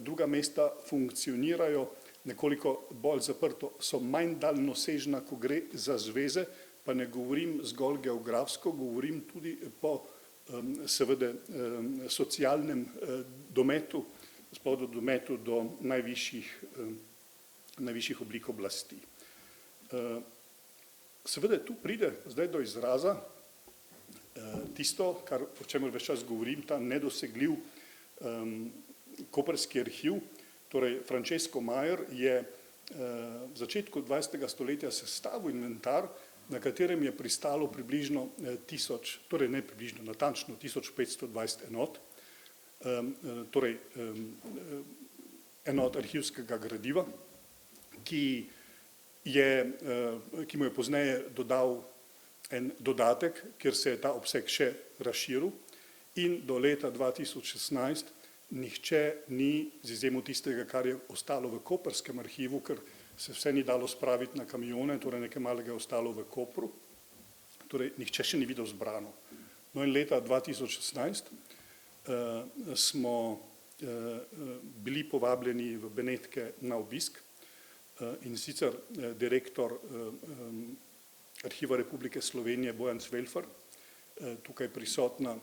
Druga mesta funkcionirajo nekoliko bolj zaprto, so manj daljnosežna, ko gre za zveze, pa ne govorim zgolj geografsko, govorim tudi po seveda socialnem dometu, sploh do dometu do najvišjih oblik oblasti. Seveda tu pride zdaj do izraza tisto, o čemer ves čas govorim, ta nedosegljiv koprski arhiv. Torej, Francesco Mayer je v začetku 20. stoletja sestavil inventar, na katerem je pristalo približno torej ne približno, natančno 1520 enot, torej enot arhivskega gradiva, ki mu je pozneje dodal en dodatek, kjer se je ta obseg še razširil, in do leta 2016 nihče ni, z izjemo tistega, kar je ostalo v koprskem arhivu, ker se vse ni dalo spraviti na kamione, torej nekaj malega je ostalo v Kopru, torej nihče še ni videl zbrano. No in leta 2016 smo bili povabljeni v Benetke na obisk in sicer direktor Arhiva Republike Slovenije Bojan Cvelfar, tukaj prisotna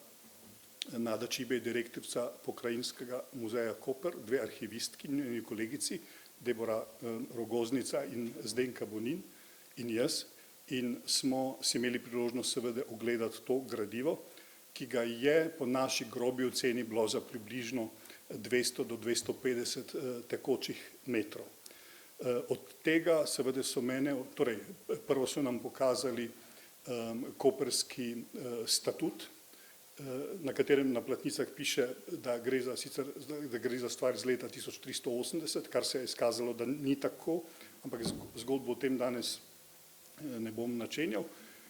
Nada Čibej, direktorica Pokrajinskega muzeja Koper, dve arhivistki, njeni kolegici, Debora Rogoznica in Zdenka Bonin in jaz, in smo si imeli priložnost seveda ogledati to gradivo, ki ga je po naši grobi oceni bilo za približno 200 do 250 tekočih metrov. Od tega seveda so torej prvo so nam pokazali koprski statut, na katerem na platnicah piše, da gre za stvar iz leta 1380, kar se je izkazalo, da ni tako, ampak zgodbo o tem danes ne bom načenjal.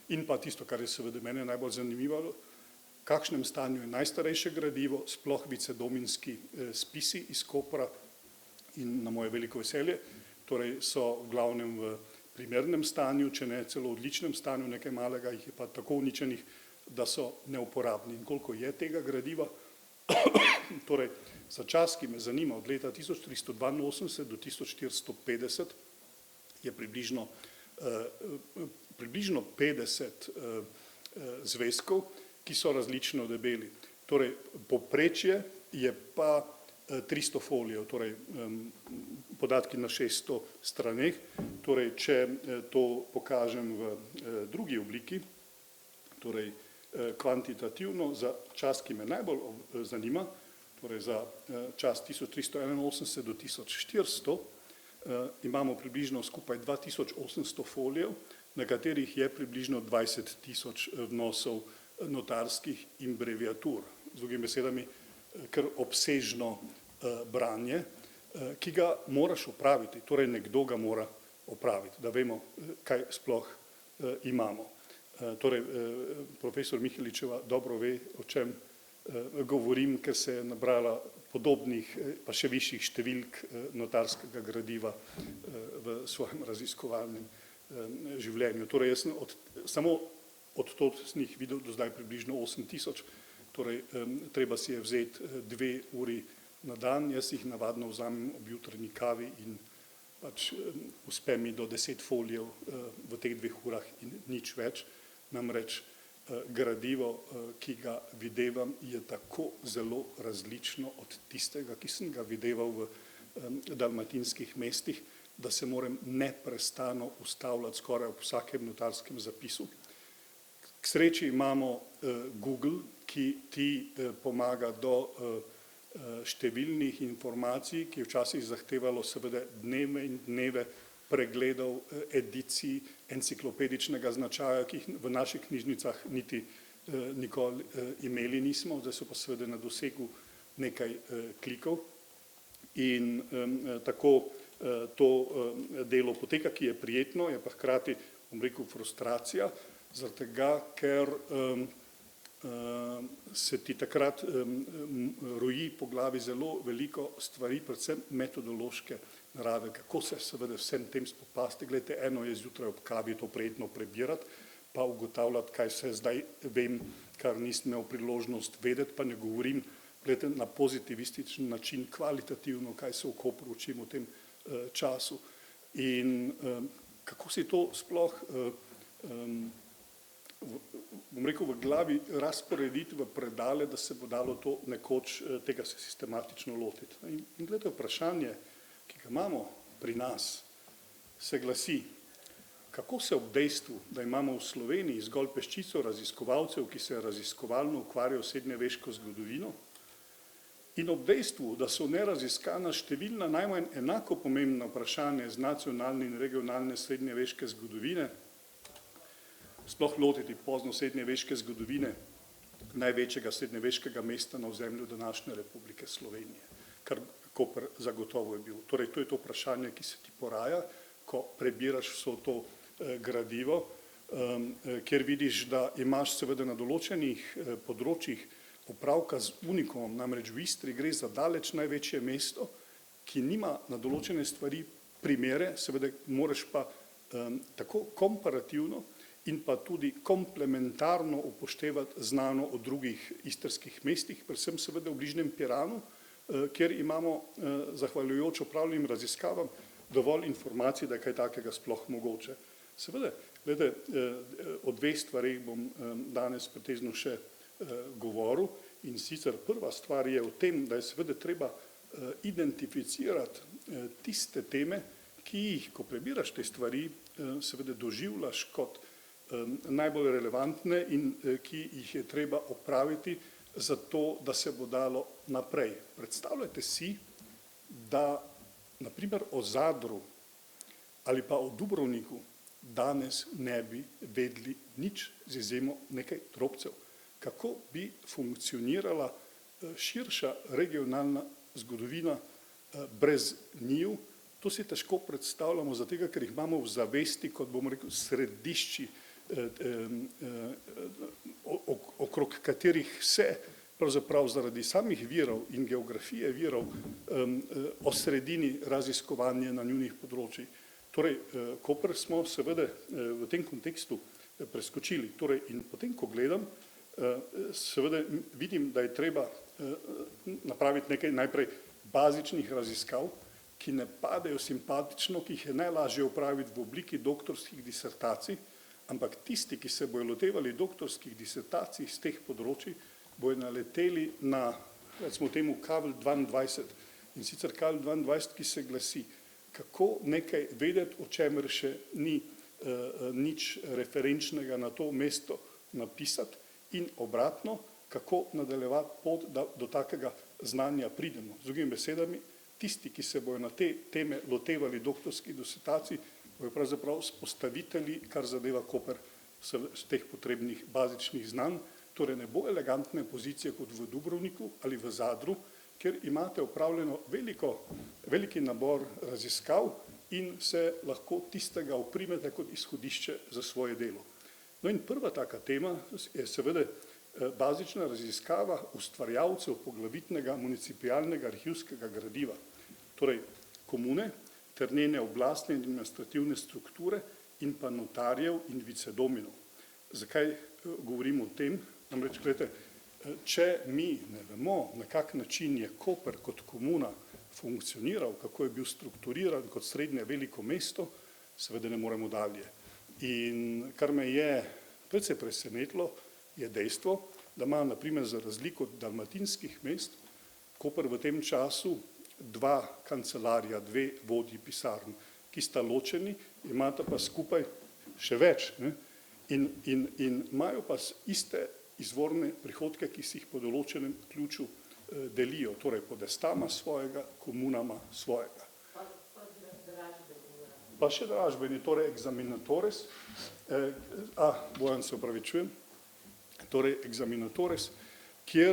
In pa tisto, kar je seveda mene najbolj zanimivo, v kakšnem stanju je najstarejše gradivo, sploh vicedominski spisi iz Kopra, in na moje veliko veselje, torej so v glavnem v primernem stanju, če ne celo odličnem stanju, nekaj malega jih je pa tako uničenih, da so neuporabni. In koliko je tega gradiva? Torej, za čas, ki me zanima, od leta 1382 do 1450 je približno 50 zvezkov, ki so različno debeli. Torej, povprečje je pa 300 folijev, torej podatki na 600 straneh. Torej, če to pokažem v drugi obliki, torej kvantitativno, za čas, ki me najbolj zanima, torej za čas 1381 do 1400, imamo približno skupaj 2800 folijev, na katerih je približno 20.000 vnosov notarskih in breviatur. Z drugimi besedami, kar obsežno branje, ki ga moraš opraviti, torej nekdo ga mora opraviti, da vemo, kaj sploh imamo. Torej, profesor Miheličeva dobro ve, o čem govorim, ker se je nabrala podobnih, pa še višjih številk notarskega gradiva v svojem raziskovalnem življenju. Torej, jaz samo od tod sem jih videl do zdaj približno 8000, torej treba si je vzeti 2 uri na dan, jaz jih navadno vzamem ob jutranji kavi in pač uspe mi do 10 folijev v teh 2 urah in nič več. Namreč gradivo, ki ga videvam, je tako zelo različno od tistega, ki sem ga videval v dalmatinskih mestih, da se moram neprestano ustavljati skoraj ob vsakem notarskem zapisu. K sreči imamo Google ki ti pomaga do številnih informacij, ki je včasih zahtevalo seveda dneve in dneve pregledov, edicij, enciklopedičnega značaja, ki jih v naših knjižnicah niti nikoli imeli nismo, zdaj so pa seveda na dosegu nekaj klikov. In tako to delo poteka, ki je prijetno, je pa hkrati, bom rekel, frustracija, zaradi tega, ker se ti takrat roji po glavi zelo veliko stvari, predvsem metodološke narave, kako se seveda vsem tem spopasti. Glejte, eno je zjutraj ob kavi to prijetno prebirati, pa ugotavljati, kaj se zdaj vem, kar nisem imel priložnost vedeti, pa ne govorim, glejte, na pozitivističen način, kvalitativno, kaj se v Kopru učim v tem času. In kako si to sploh bom rekel, v glavi razporediti v predale, da se bo dalo to nekoč tega se sistematično lotiti. In gledajte, vprašanje, ki ga imamo pri nas, se glasi, kako se ob dejstvu, da imamo v Sloveniji zgolj peščico raziskovalcev, ki se raziskovalno ukvarjajo s srednjeveško zgodovino, in ob dejstvu, da so neraziskana številna najmanj enako pomembna vprašanja z nacionalne in regionalne srednjeveške zgodovine, sploh lotiti pozno srednjeveške zgodovine največjega srednjeveškega mesta na ozemlju današnje Republike Slovenije, kar Koper zagotovo je bil. Torej, to je to vprašanje, ki se ti poraja, ko prebiraš vso to gradivo, kjer vidiš, da imaš seveda na določenih področjih opravka z unikumom, namreč v Istri gre za daleč največje mesto, ki nima na določene stvari primere, seveda moraš pa tako komparativno in pa tudi komplementarno upoštevati znano o drugih istrskih mestih, predvsem seveda v bližnjem Piranu, kjer imamo, zahvaljujoč opravljenim raziskavam, dovolj informacij, da je kaj takega sploh mogoče. Seveda, gledajte, o dveh stvareh bom danes pretezno še govoril, in sicer prva stvar je v tem, da je seveda treba identificirati tiste teme, ki jih, ko prebiraš te stvari, seveda doživljaš kot najbolj relevantne in ki jih je treba opraviti zato, da se bo dalo naprej. Predstavljajte si, da na primer o Zadru ali pa o Dubrovniku danes ne bi vedeli nič z izjemo nekaj drobcev. Kako bi funkcionirala širša regionalna zgodovina brez njiju, to si težko predstavljamo, zato ker jih imamo v zavesti, kot bomo rekel, središči, okrog katerih se pravzaprav zaradi samih virov in geografije virov osredini raziskovanje na njunih področjih. Torej, Koper smo seveda v tem kontekstu preskočili. Torej, in potem, ko gledam, seveda vidim, da je treba napraviti nekaj najprej bazičnih raziskav, ki ne padejo simpatično, ki jih je najlažje opraviti v obliki doktorskih disertacij, ampak tisti, ki se bojo lotevali doktorskih disertacij z teh področij, bojo naleteli na, recimo temu, Kavelj 22. In sicer Kavelj 22, ki se glasi, kako nekaj vedeti, o čemer še ni nič referenčnega na to mesto napisati, in obratno, kako nadaljevati pot, da do takega znanja pridemo. Z drugimi besedami, tisti, ki se bojo na te teme lotevali doktorskih disertacij, bojo pravzaprav vzpostavitelji, kar zadeva Koper, z teh potrebnih bazičnih znanj, torej ne bo elegantne pozicije kot v Dubrovniku ali v Zadru, kjer imate opravljeno veliki nabor raziskav in se lahko tistega oprimete kot izhodišče za svoje delo. No in prva taka tema je seveda bazična raziskava ustvarjalcev poglavitnega municipialnega arhivskega gradiva, torej komune ter njene oblastne in administrativne strukture in pa notarjev in vicedominov. Zakaj govorim o tem? Namreč, gledajte, če mi ne vemo, na kak način je Koper kot komuna funkcioniral, kako je bil strukturiran kot srednje veliko mesto, seveda ne moremo dalje. In kar me je precej presenetilo, je dejstvo, da ima na primer za razliko od dalmatinskih mest Koper v tem času dva kancelarja, dve vodji pisarn, ki sta ločeni, imata pa skupaj še več, ne? In imajo pa iste izvorne prihodke, ki si jih po določenem ključu delijo, torej podestama svojega, komunama svojega. Pa še dražbeni, torej examinatores, Bojan se opravičujem, torej examinatores, ki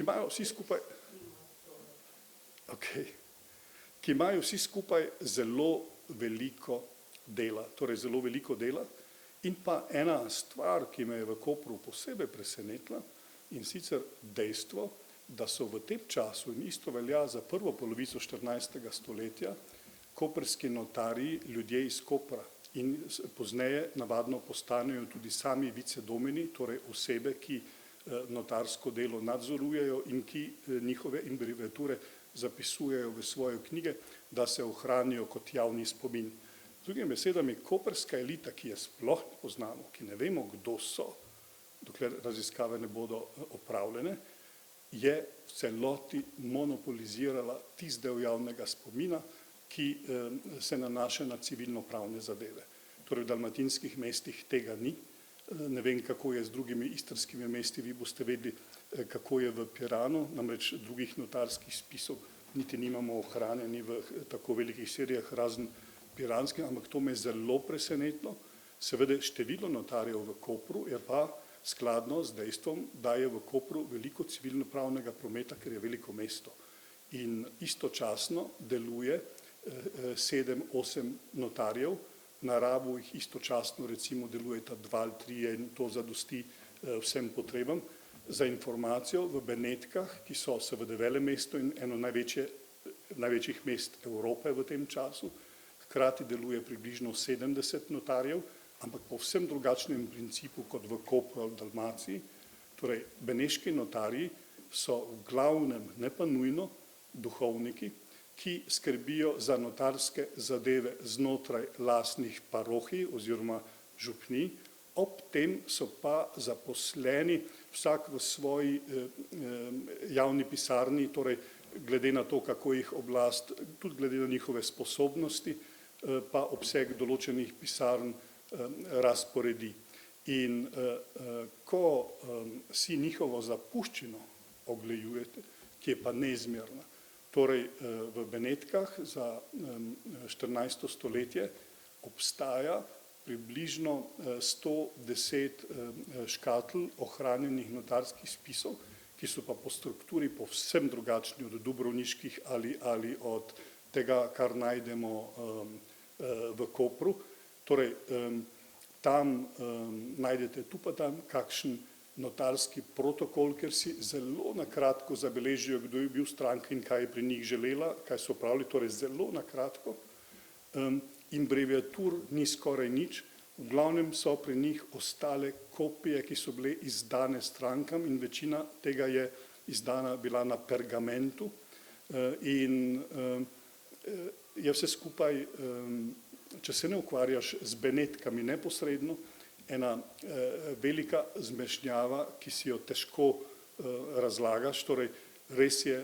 imajo vsi skupaj, ki imajo vsi skupaj zelo veliko dela, torej zelo veliko dela. In pa ena stvar, ki me je v Kopru posebej presenetila, in sicer dejstvo, da so v tem času, in isto velja za prvo polovico 14. stoletja, koprski notarji ljudje iz Kopra in pozneje navadno postanejo tudi sami vicedomini, torej osebe, ki notarsko delo nadzorujejo in ki njihove abreviature zapisujejo v svoje knjige, da se ohranijo kot javni spomin. Z drugimi besedami, koprska elita, ki je sploh ne poznamo, ki ne vemo, kdo so, dokler raziskave ne bodo opravljene, je v celoti monopolizirala tisti del javnega spomina, ki se nanaša na civilno-pravne zadeve. Torej v dalmatinskih mestih tega ni. Ne vem, kako je z drugimi istrskimi mesti, vi boste vedeli, kako je v Piranu, namreč drugih notarskih spisov niti nimamo ohranjeni v tako velikih serijah, razen piranskih, ampak to me je zelo presenetilo. Seveda število notarjev v Kopru je pa skladno z dejstvom, da je v Kopru veliko civilno-pravnega prometa, ker je veliko mesto. In istočasno deluje 7-8 notarjev, na Rabu jih istočasno recimo delujeta 2 ali 3 in to zadosti vsem potrebam. Za informacijo, v Benetkah, ki so seveda velemesto in eno največjih mest Evrope v tem času, hkrati deluje približno 70 notarjev, ampak po vsem drugačnem principu kot v Kopru ali Dalmaciji. Torej, beneški notarji so v glavnem, ne pa nujno, duhovniki, ki skrbijo za notarske zadeve znotraj lastnih parohij oziroma župnij, ob tem so pa zaposleni vsak v svoji javni pisarni, torej glede na to, kako jih oblast, tudi glede na njihove sposobnosti, pa obseg določenih pisarn razporedi. In ko si njihovo zapuščino oglejujete, ki je pa neizmerna, torej v Benetkah za 14. stoletje obstaja približno 110 škatl ohranjenih notarskih spisov, ki so pa po strukturi povsem drugačni od dubrovniških ali od tega, kar najdemo v Kopru. Torej, tam najdete tu pa tam kakšen notarski protokol, ker si zelo na kratko zabeležijo, kdo je bil stranka in kaj je pri njih želela, kaj so pravili, torej zelo na kratko. In abreviatur ni skoraj nič, v glavnem so pri njih ostale kopije, ki so bile izdane strankam in večina tega je izdana bila na pergamentu in je vse skupaj, če se ne ukvarjaš z Benetkami neposredno, ena velika zmešnjava, ki si jo težko razlagaš, torej res je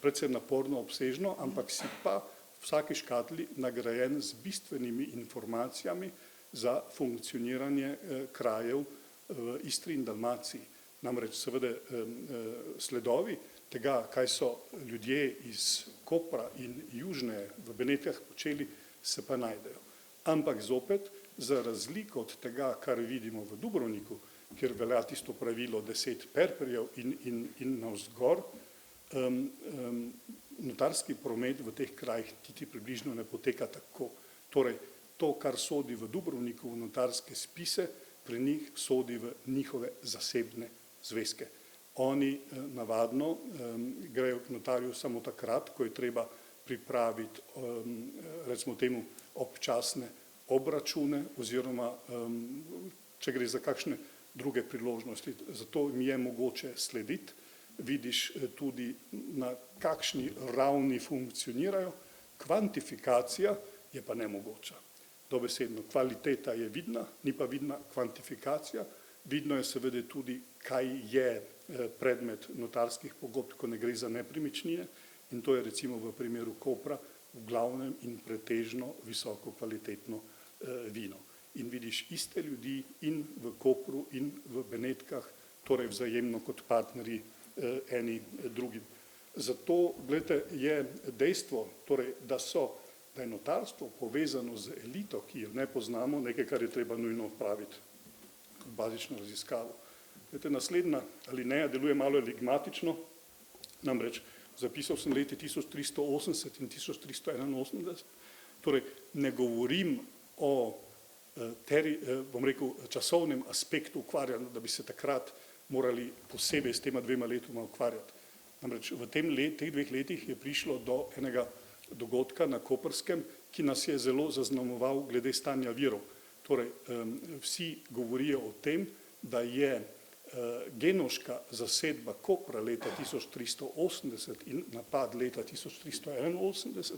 precej naporno obsežno, ampak si pa vsaki škatli nagrajen z bistvenimi informacijami za funkcioniranje krajev v Istri in Dalmaciji. Namreč seveda sledovi tega, kaj so ljudje iz Kopra in Južne v Benetkah počeli, se pa najdejo. Ampak zopet, za razliko od tega, kar vidimo v Dubrovniku, kjer velja tisto pravilo 10 perperjev in navzgor, notarski promet v teh krajih niti približno ne poteka tako. Torej, to, kar sodi v Dubrovniku v notarske spise, pri njih sodi v njihove zasebne zvezke. Oni navadno grejo k notarju samo takrat, ko je treba pripraviti, recimo temu, občasne obračune oziroma če gre za kakšne druge priložnosti. Zato mi je mogoče slediti, vidiš tudi na kakšni ravni funkcionirajo, kvantifikacija je pa nemogoča. Dobesedno, kvaliteta je vidna, ni pa vidna kvantifikacija, vidno je seveda tudi, kaj je predmet notarskih pogodb, ko ne gre za nepremičnine in to je recimo v primeru Kopra v glavnem in pretežno visoko kvalitetno vino. in vidiš iste ljudi in v Kopru in v Benetkah, torej vzajemno kot partnerji eni drugim. Zato, gledajte, je dejstvo, torej, da je notarstvo povezano z elito, ki jo ne poznamo, nekaj, kar je treba nujno odpraviti, bazično raziskavo. Gledajte, naslednja alineja deluje malo enigmatično, namreč zapisal sem leti 1380 in 1381, torej ne govorim o bom rekel, časovnem aspektu ukvarjanja, da bi se takrat morali posebej s tema dvema letoma ukvarjati. Namreč v teh dveh letih je prišlo do enega dogodka na Koprskem, ki nas je zelo zaznamoval glede stanja virov. Torej, vsi govorijo o tem, da je genoška zasedba Kopra leta 1380 in napad leta 1381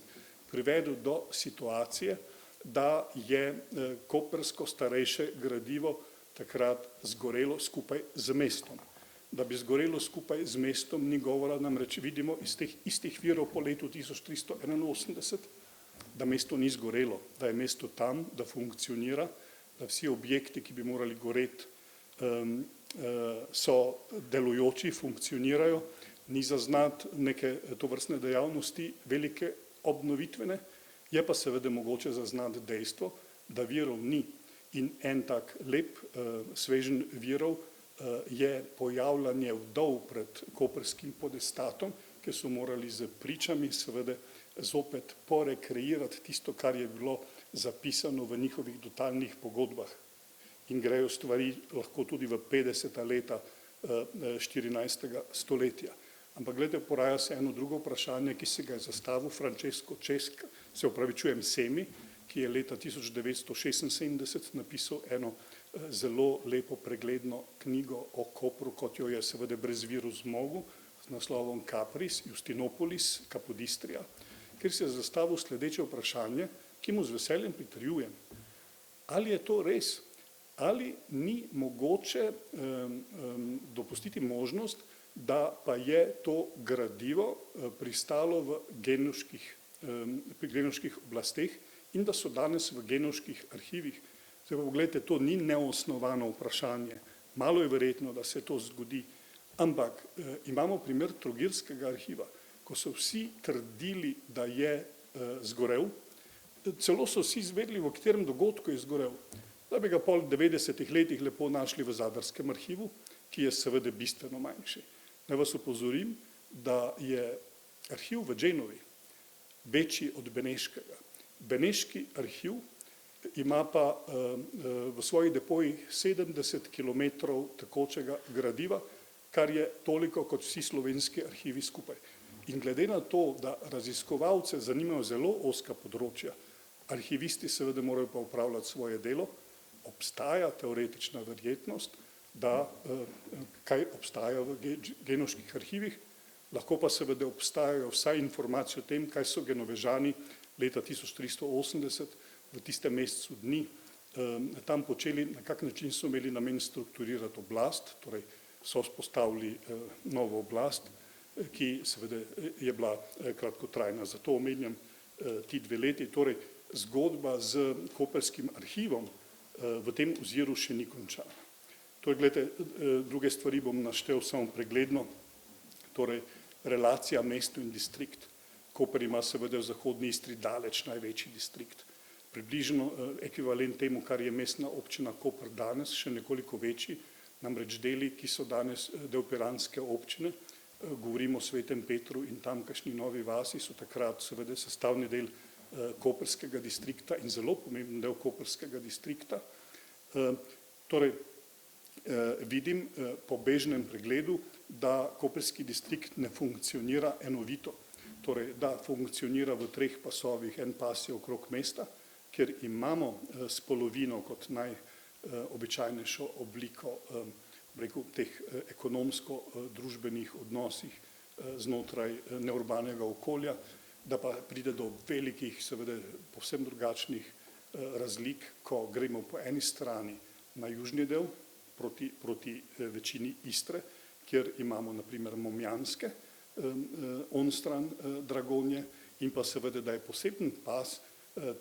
privedel do situacije, da je koprsko starejše gradivo takrat zgorelo skupaj z mestom. Da bi zgorelo skupaj z mestom ni govora, namreč vidimo iz teh istih virov po letu 1381, da mesto ni zgorelo, da je mesto tam, da funkcionira, da vsi objekti, ki bi morali goreti, so delujoči, funkcionirajo, ni zaznati neke tovrstne dejavnosti, velike obnovitvene, je pa seveda mogoče zaznati dejstvo, da virov ni. In en tak lep, svežen virov je pojavljanje vdov pred koprskim podestatom, ki so morali z pričami seveda zopet porekreirati tisto, kar je bilo zapisano v njihovih dotalnih pogodbah. In grejo stvari lahko tudi v 50. leta 14. stoletja. Ampak gledajte, poraja se eno drugo vprašanje, ki se ga je zastavil Francesco Cesca, se opravičujem, Semi, ki je leta 1976 napisal eno zelo lepo pregledno knjigo o Kopru, kot jo je seveda brez viru zmogel, z naslovom Capris, Justinopolis, Capodistrija, kjer se je zastavil sledeče vprašanje, ki mu z veseljem pritrjujem. Ali je to res? Ali ni mogoče dopustiti možnost, da pa je to gradivo pristalo v genoških oblasteh in da so danes v genoških arhivih? Zdaj pa pogledajte, to ni neosnovano vprašanje. Malo je verjetno, da se to zgodi, ampak imamo primer Trogirskega arhiva, ko so vsi trdili, da je zgorel, celo so vsi izvedeli, v katerem dogodku je zgorel. Da bi ga pol v 90. letih lepo našli v Zadarskem arhivu, ki je seveda bistveno manjši. Naj vas opozorim, da je arhiv v Genovi večji od beneškega. Beneški arhiv ima pa v svojih depojih 70 kilometrov tekočega gradiva, kar je toliko kot vsi slovenski arhivi skupaj. In glede na to, da raziskovalce zanimajo zelo ozka področja, arhivisti seveda morajo pa upravljati svoje delo, obstaja teoretična verjetnost, da kaj obstaja v genoških arhivih, lahko pa seveda obstajajo vsaj informacije o tem, kaj so Genovežani leta 1380 v tistem mesecu dni tam počeli, na kak način so imeli namen strukturirati oblast, torej so vzpostavili novo oblast, ki seveda je bila kratkotrajna. Zato omenjam ti dve leti, torej zgodba z koprskim arhivom v tem oziru še ni končana. Torej, gledajte, druge stvari bom naštel samo pregledno, torej relacija mesto in distrikt. Koper ima seveda v zahodni Istri daleč največji distrikt, približno ekvivalent temu, kar je mestna občina Koper danes, še nekoliko večji, namreč deli, ki so danes del piranske občine, govorimo o Svetem Petru in tamkajšnji Novi vasi, so takrat seveda sestavni del koprskega distrikta in zelo pomemben del koprskega distrikta. Torej, vidim po bežnem pregledu, da koprski distrikt ne funkcionira enovito, torej da funkcionira v treh pasovih, en pas je okrog mesta, ker imamo s polovino kot najobičajnejšo obliko teh ekonomsko-družbenih odnosih znotraj neurbanega okolja, da pa pride do velikih, seveda povsem drugačnih razlik, ko gremo po eni strani na južni del proti večini Istre, kjer imamo na primer Momjanske onstran Dragonje in pa seveda, da je poseben pas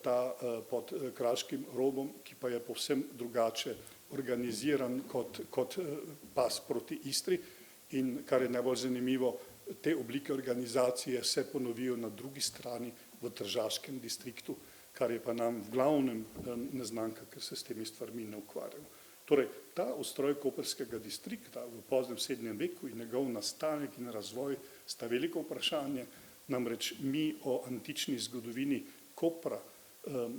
ta pod Kraškim robom, ki pa je povsem drugače organiziran kot pas proti Istri in kar je najbolj zanimivo, te oblike organizacije se ponovijo na drugi strani v Tržaškem distriktu, kar je pa nam v glavnem neznanka, ker se s temi stvarmi ne ukvarjamo. Torej, ta ustroj koprskega distrikta v poznem srednjem veku in njegov nastanek in razvoj sta veliko vprašanje, namreč mi o antični zgodovini Kopra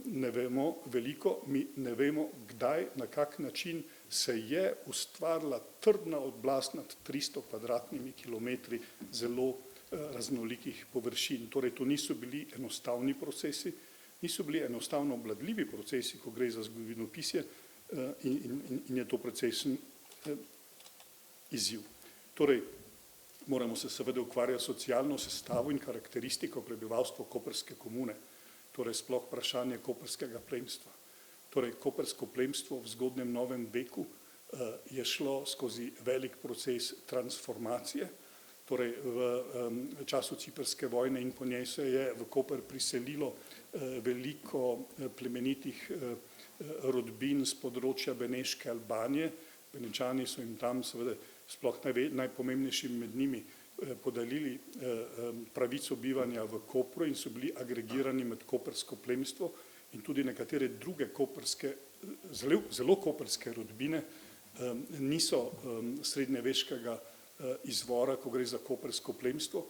ne vemo veliko, mi ne vemo, kdaj, na kak način se je ustvarila trdna oblast nad 300 kvadratnimi kilometri zelo raznolikih površin. Torej, to niso bili enostavni procesi, niso bili enostavno obvladljivi procesi, ko gre za zgodovinopisje, in je to precejšen izziv. Torej, moramo se seveda ukvarjati s socialno sestavo in karakteristiko prebivalstva koprske komune, torej sploh vprašanje koprskega plemstva. Torej, koprsko plemstvo v zgodnjem novem veku je šlo skozi velik proces transformacije, torej v času ciprske vojne in po njej se je v Koper priselilo veliko plemenitih rodbin z področja Beneške Albanije. Benečani so jim tam seveda sploh najpomembnejšim med njimi podelili pravico bivanja v Kopru in so bili agregirani med koprsko plemstvo in tudi nekatere druge koprske, zelo koprske rodbine niso srednjeveškega izvora, ko gre za koprsko plemstvo.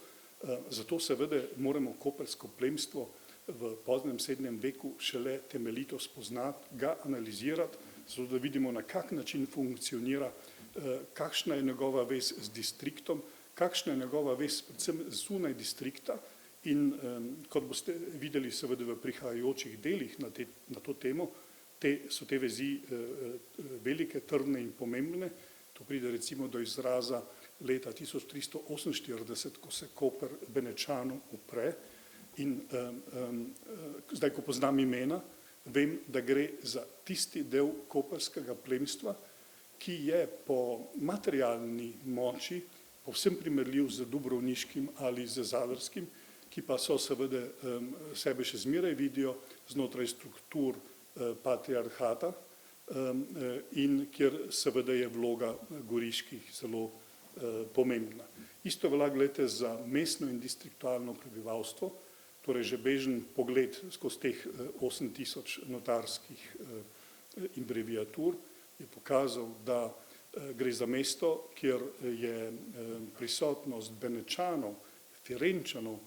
Zato seveda moramo koprsko plemstvo v poznem srednjem veku šele temeljito spoznati, ga analizirati, zato da vidimo, na kak način funkcionira, kakšna je njegova vez z distriktom, kakšna je njegova vez predvsem zunaj distrikta in kot boste videli seveda v prihajajočih delih na to temo, so te vezi velike, trdne in pomembne. To pride recimo do izraza leta 1348, ko se Koper Benečanu upre in zdaj, ko poznam imena, vem, da gre za tisti del koprskega plemstva, ki je po materialni moči povsem primerljiv z dubrovniškim ali z zadarskim, ki pa so seveda sebe še zmeraj vidijo znotraj struktur patriarhata in kjer seveda je vloga goriških zelo pomembna. Isto velja, gledajte, za mestno in distriktualno prebivalstvo, torej že bežen pogled skozi teh 8000 notarskih abreviatur je pokazal, da gre za mesto, kjer je prisotnost Benečanov, Firenčanov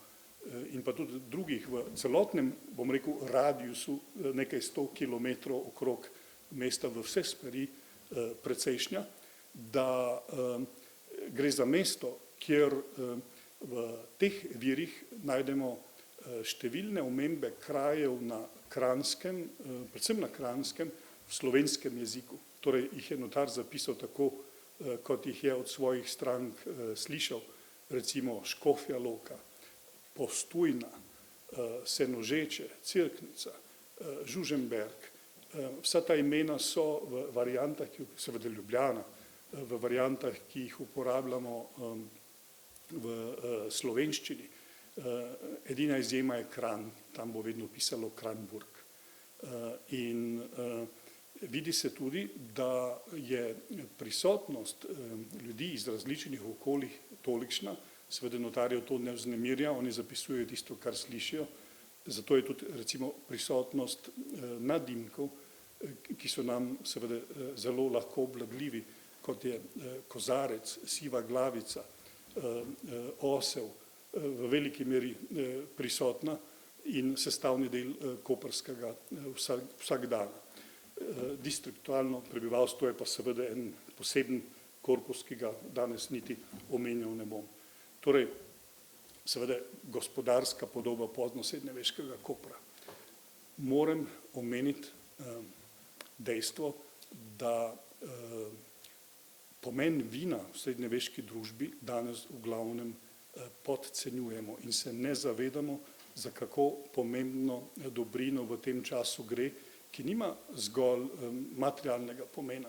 in pa tudi drugih v celotnem, bom rekel, radiusu nekaj 100 kilometrov okrog mesta v vse smeri precejšnja, da gre za mesto, kjer v teh virih najdemo številne omembe krajev na Kranjskem, predvsem na Kranjskem, v slovenskem jeziku. Torej jih je notar zapisal tako, kot jih je od svojih strank slišal, recimo Škofja Loka, Postojna, Senožeče, Cerknica, Žužemberk. Vsa ta imena so v variantah, seveda Ljubljana, v variantah, ki jih uporabljamo v slovenščini. Edina izjema je Kranj, tam bo vedno pisalo Kranjburg. In vidi se tudi, da je prisotnost ljudi iz različnih okolij tolikšna, seveda notarjev to ne vznemirja, oni zapisujejo tisto, kar slišijo, zato je tudi recimo prisotnost nadimkov, ki so nam seveda zelo lahko obvladljivi, kot je kozarec, siva glavica, osel, v veliki meri prisotna in sestavni del koprskega vsakdana. Distriktualno prebivalstvo je pa seveda en poseben korpus, ki ga danes niti omenjal ne bom. Torej, seveda gospodarska podoba poznosrednjeveškega Kopra. Moram omeniti dejstvo, da pomen vina v srednjeveški družbi danes v glavnem podcenjujemo in se ne zavedamo, za kako pomembno dobrino v tem času gre, ki nima zgolj materialnega pomena,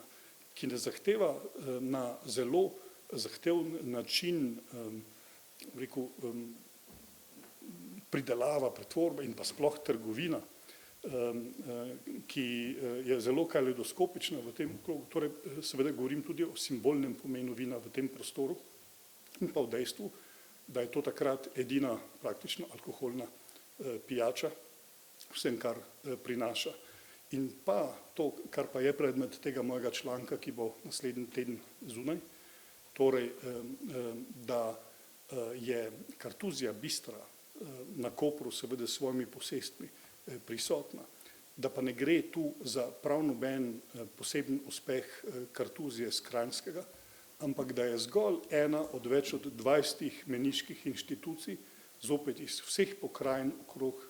ki ne zahteva na zelo zahteven način pridelava, pretvorba in pa sploh trgovina, ki je zelo kaleidoskopična v tem krogu, torej seveda govorim tudi o simbolnem pomenu vina v tem prostoru in pa o dejstvu, da je to takrat edina praktično alkoholna pijača, vsem, kar prinaša. In pa to, kar pa je predmet tega mojega članka, ki bo naslednji teden zunaj, torej, da je kartuzija bistra na Kopru seveda s svojimi posestmi prisotna, da pa ne gre tu za prav noben poseben uspeh kartuzije s Kranjskega, ampak da je zgolj ena od več od 20 meniških inštitucij, zopet iz vseh pokrajin okrog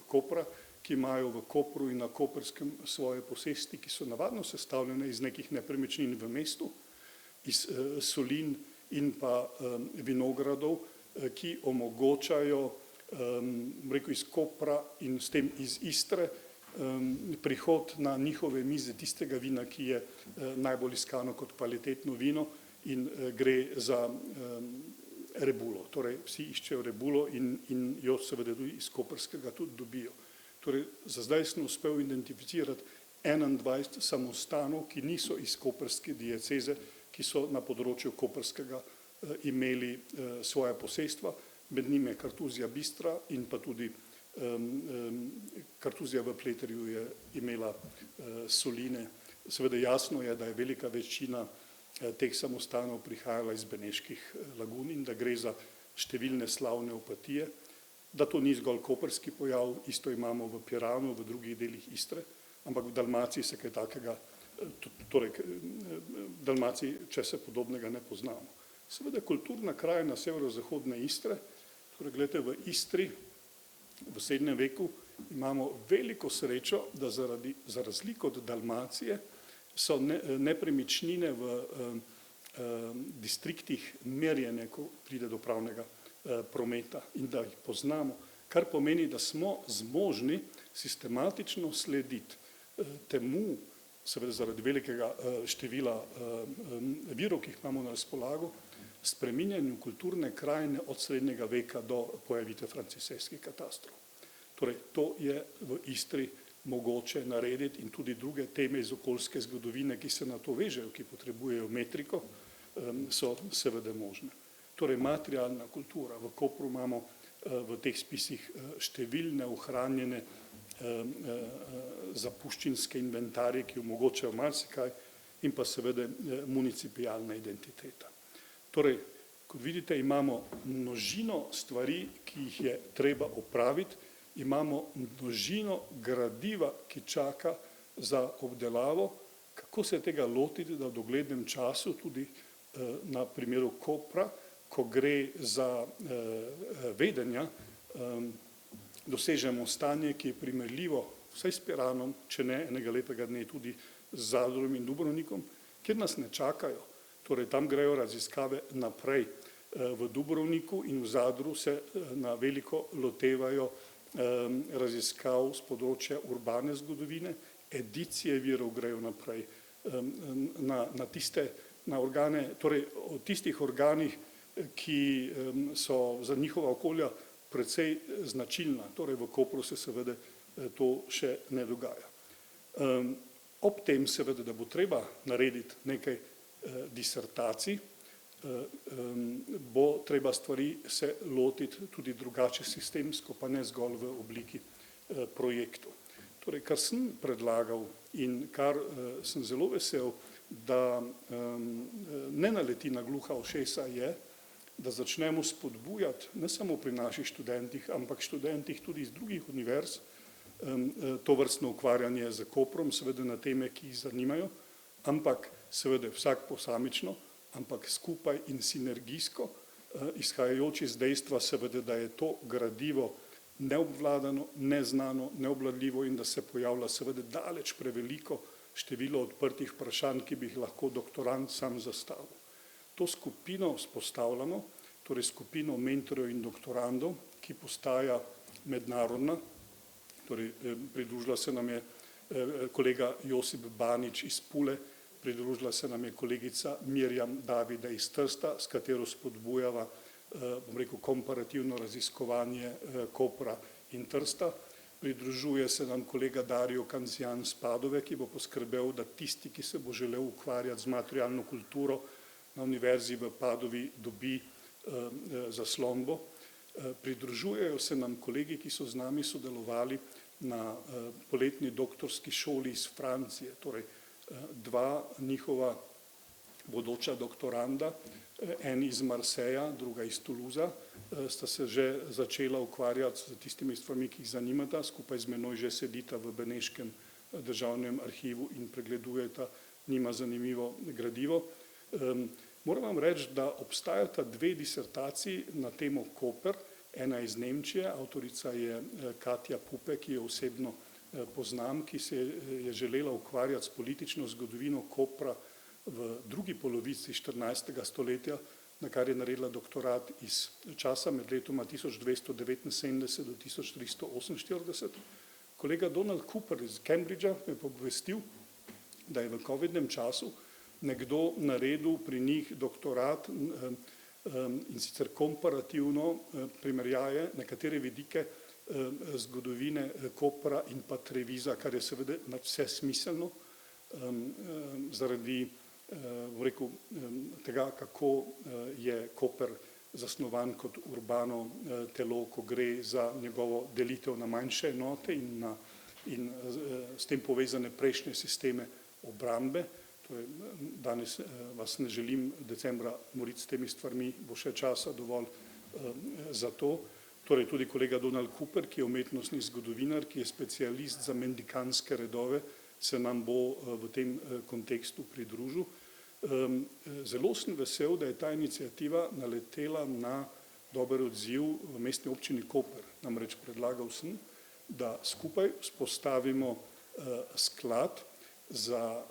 Kopra, ki imajo v Kopru in na Koprskem svoje posesti, ki so navadno sestavljene iz nekih nepremičnin v mestu, iz solin in pa vinogradov, ki omogočajo, rekel, iz Kopra in s tem iz Istre, prihod na njihove mize tistega vina, ki je najbolj iskano kot kvalitetno vino in gre za rebulo. Torej, vsi iščejo rebulo in jo seveda tudi iz Koprskega tudi dobijo. Torej, za zdaj sem uspel identificirati 21 samostanov, ki niso iz koprske dieceze, ki so na področju Koprskega imeli svoja posestva, med njimi je kartuzija bistra in pa tudi kartuzija v Pleterju je imela soline. Seveda jasno je, da je velika večina teh samostanov prihajala iz Beneških lagun in da gre za številne slavne opatije, da to ni zgolj koprski pojav, isto imamo v Piranu, v drugih delih Istre, ampak v Dalmaciji se kaj takega, torej v Dalmaciji česa podobnega ne poznamo. Seveda kulturna krajina severozahodne Istre, torej gledajte, v Istri v srednjem veku imamo veliko srečo, da za razliko od Dalmacije so nepremičnine v distriktih merjene, ko pride do pravnega prometa in da jih poznamo, kar pomeni, da smo zmožni sistematično slediti temu, seveda zaradi velikega števila virov, ki jih imamo na razpolago, spreminjanju kulturne krajine od srednjega veka do pojavitve franciseskih katastrov. Torej, to je v Istri mogoče narediti in tudi druge teme iz okoljske zgodovine, ki se na to vežejo, ki potrebujejo metriko, so seveda možne. Torej, materialna kultura. V Kopru imamo v teh spisih številne ohranjene zapuščinske inventarje, ki omogočajo marsikaj in pa seveda municipialna identiteta. Torej, kot vidite, imamo množino stvari, ki jih je treba opraviti, imamo množino gradiva, ki čaka za obdelavo, kako se tega lotiti, da v doglednem času tudi na primeru Kopra, ko gre za vedenja, dosežemo stanje, ki je primerljivo vsaj s Piranom, če ne enega lepega dne tudi z Zadrom in Dubrovnikom, kjer nas ne čakajo. Torej, tam grejo raziskave naprej. V Dubrovniku in v Zadru se na veliko lotevajo raziskav z področja urbane zgodovine, edicije virov grejo naprej na organe, torej o tistih organih, ki so za njihova okolja precej značilna, torej v Kopru se seveda to še ne dogaja. Ob tem seveda, da bo treba narediti nekaj disertacij, bo treba stvari se lotiti tudi drugače sistemsko, pa ne zgolj v obliki projektov. Torej, kar sem predlagal in kar sem zelo vesel, da ne naleti na gluha ušesa je, da začnemo spodbujati ne samo pri naših študentih, ampak študentih tudi iz drugih univerz, to vrstno ukvarjanje z Koprom, seveda na teme, ki jih zanimajo, ampak seveda vsak posamično, ampak skupaj in sinergijsko, izhajajoč iz dejstva seveda, da je to gradivo neobvladano, neznano, neobvladljivo in da se pojavlja seveda daleč preveliko število odprtih vprašanj, ki bi jih lahko doktorand sam zastavil. To skupino vzpostavljamo, torej skupino mentorjev in doktorandov, ki postaja mednarodna, torej pridružila se nam je kolega Josip Banič iz Pule, pridružila se nam je kolegica Mirjam Davide iz Trsta, s katero spodbujava, bom rekel, komparativno raziskovanje Kopra in Trsta. Pridružuje se nam kolega Dario Kanzijan z Padove, ki bo poskrbel, da tisti, ki se bo želel ukvarjati z materialno kulturo na Univerzi v Padovi, dobi zaslombo. Pridružujejo se nam kolegi, ki so z nami sodelovali na poletni doktorski šoli iz Francije, torej dva njihova bodoča doktoranda, en iz Marseja, druga iz Toulouse, sta se že začela ukvarjati s tistimi stvarmi, ki jih zanimata, skupaj z menoj že sedita v Beneškem državnem arhivu in pregledujeta njima zanimivo gradivo. Moram vam reči, da obstajata dve disertaciji na temo Koper, ena iz Nemčije, avtorica je Katja Pupe, ki jo osebno poznam, ki se je želela ukvarjati s politično zgodovino Kopra v drugi polovici 14. stoletja, na kar je naredila doktorat iz časa med letoma 1279 do 1348. Kolega Donald Cooper iz Cambridgea me je obvestil, da je v covidnem času nekdo naredil pri njih doktorat in sicer komparativno primerjaje nekatere vidike zgodovine Kopra in pa Treviza, kar je seveda vse smiselno zaradi tega, kako je Koper zasnovan kot urbano telo, ko gre za njegovo delitev na manjše enote in s tem povezane prejšnje sisteme obrambe. Danes vas ne želim decembra moriti s temi stvarmi, bo še časa dovolj za to. Torej tudi kolega Donald Cooper, ki je umetnostni zgodovinar, ki je specialist za mendikanske redove, se nam bo v tem kontekstu pridružil. Zelo sem vesel, da je ta iniciativa naletela na dober odziv v mestni občini Koper. Namreč predlagal sem, da skupaj vzpostavimo sklad,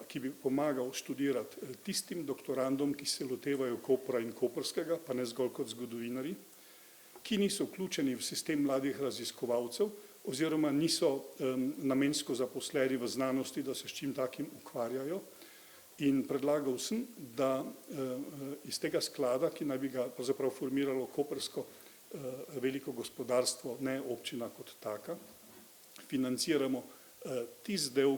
ki bi pomagal študirati tistim doktorandom, ki se lotevajo Kopra in Koprskega, pa ne zgolj kot zgodovinari, ki niso vključeni v sistem mladih raziskovalcev oziroma niso namensko zaposleni v znanosti, da se s čim takim ukvarjajo. In predlagal sem, da iz tega sklada, ki naj bi ga pravzaprav formiralo koprsko veliko gospodarstvo, ne občina kot taka, financiramo tisti del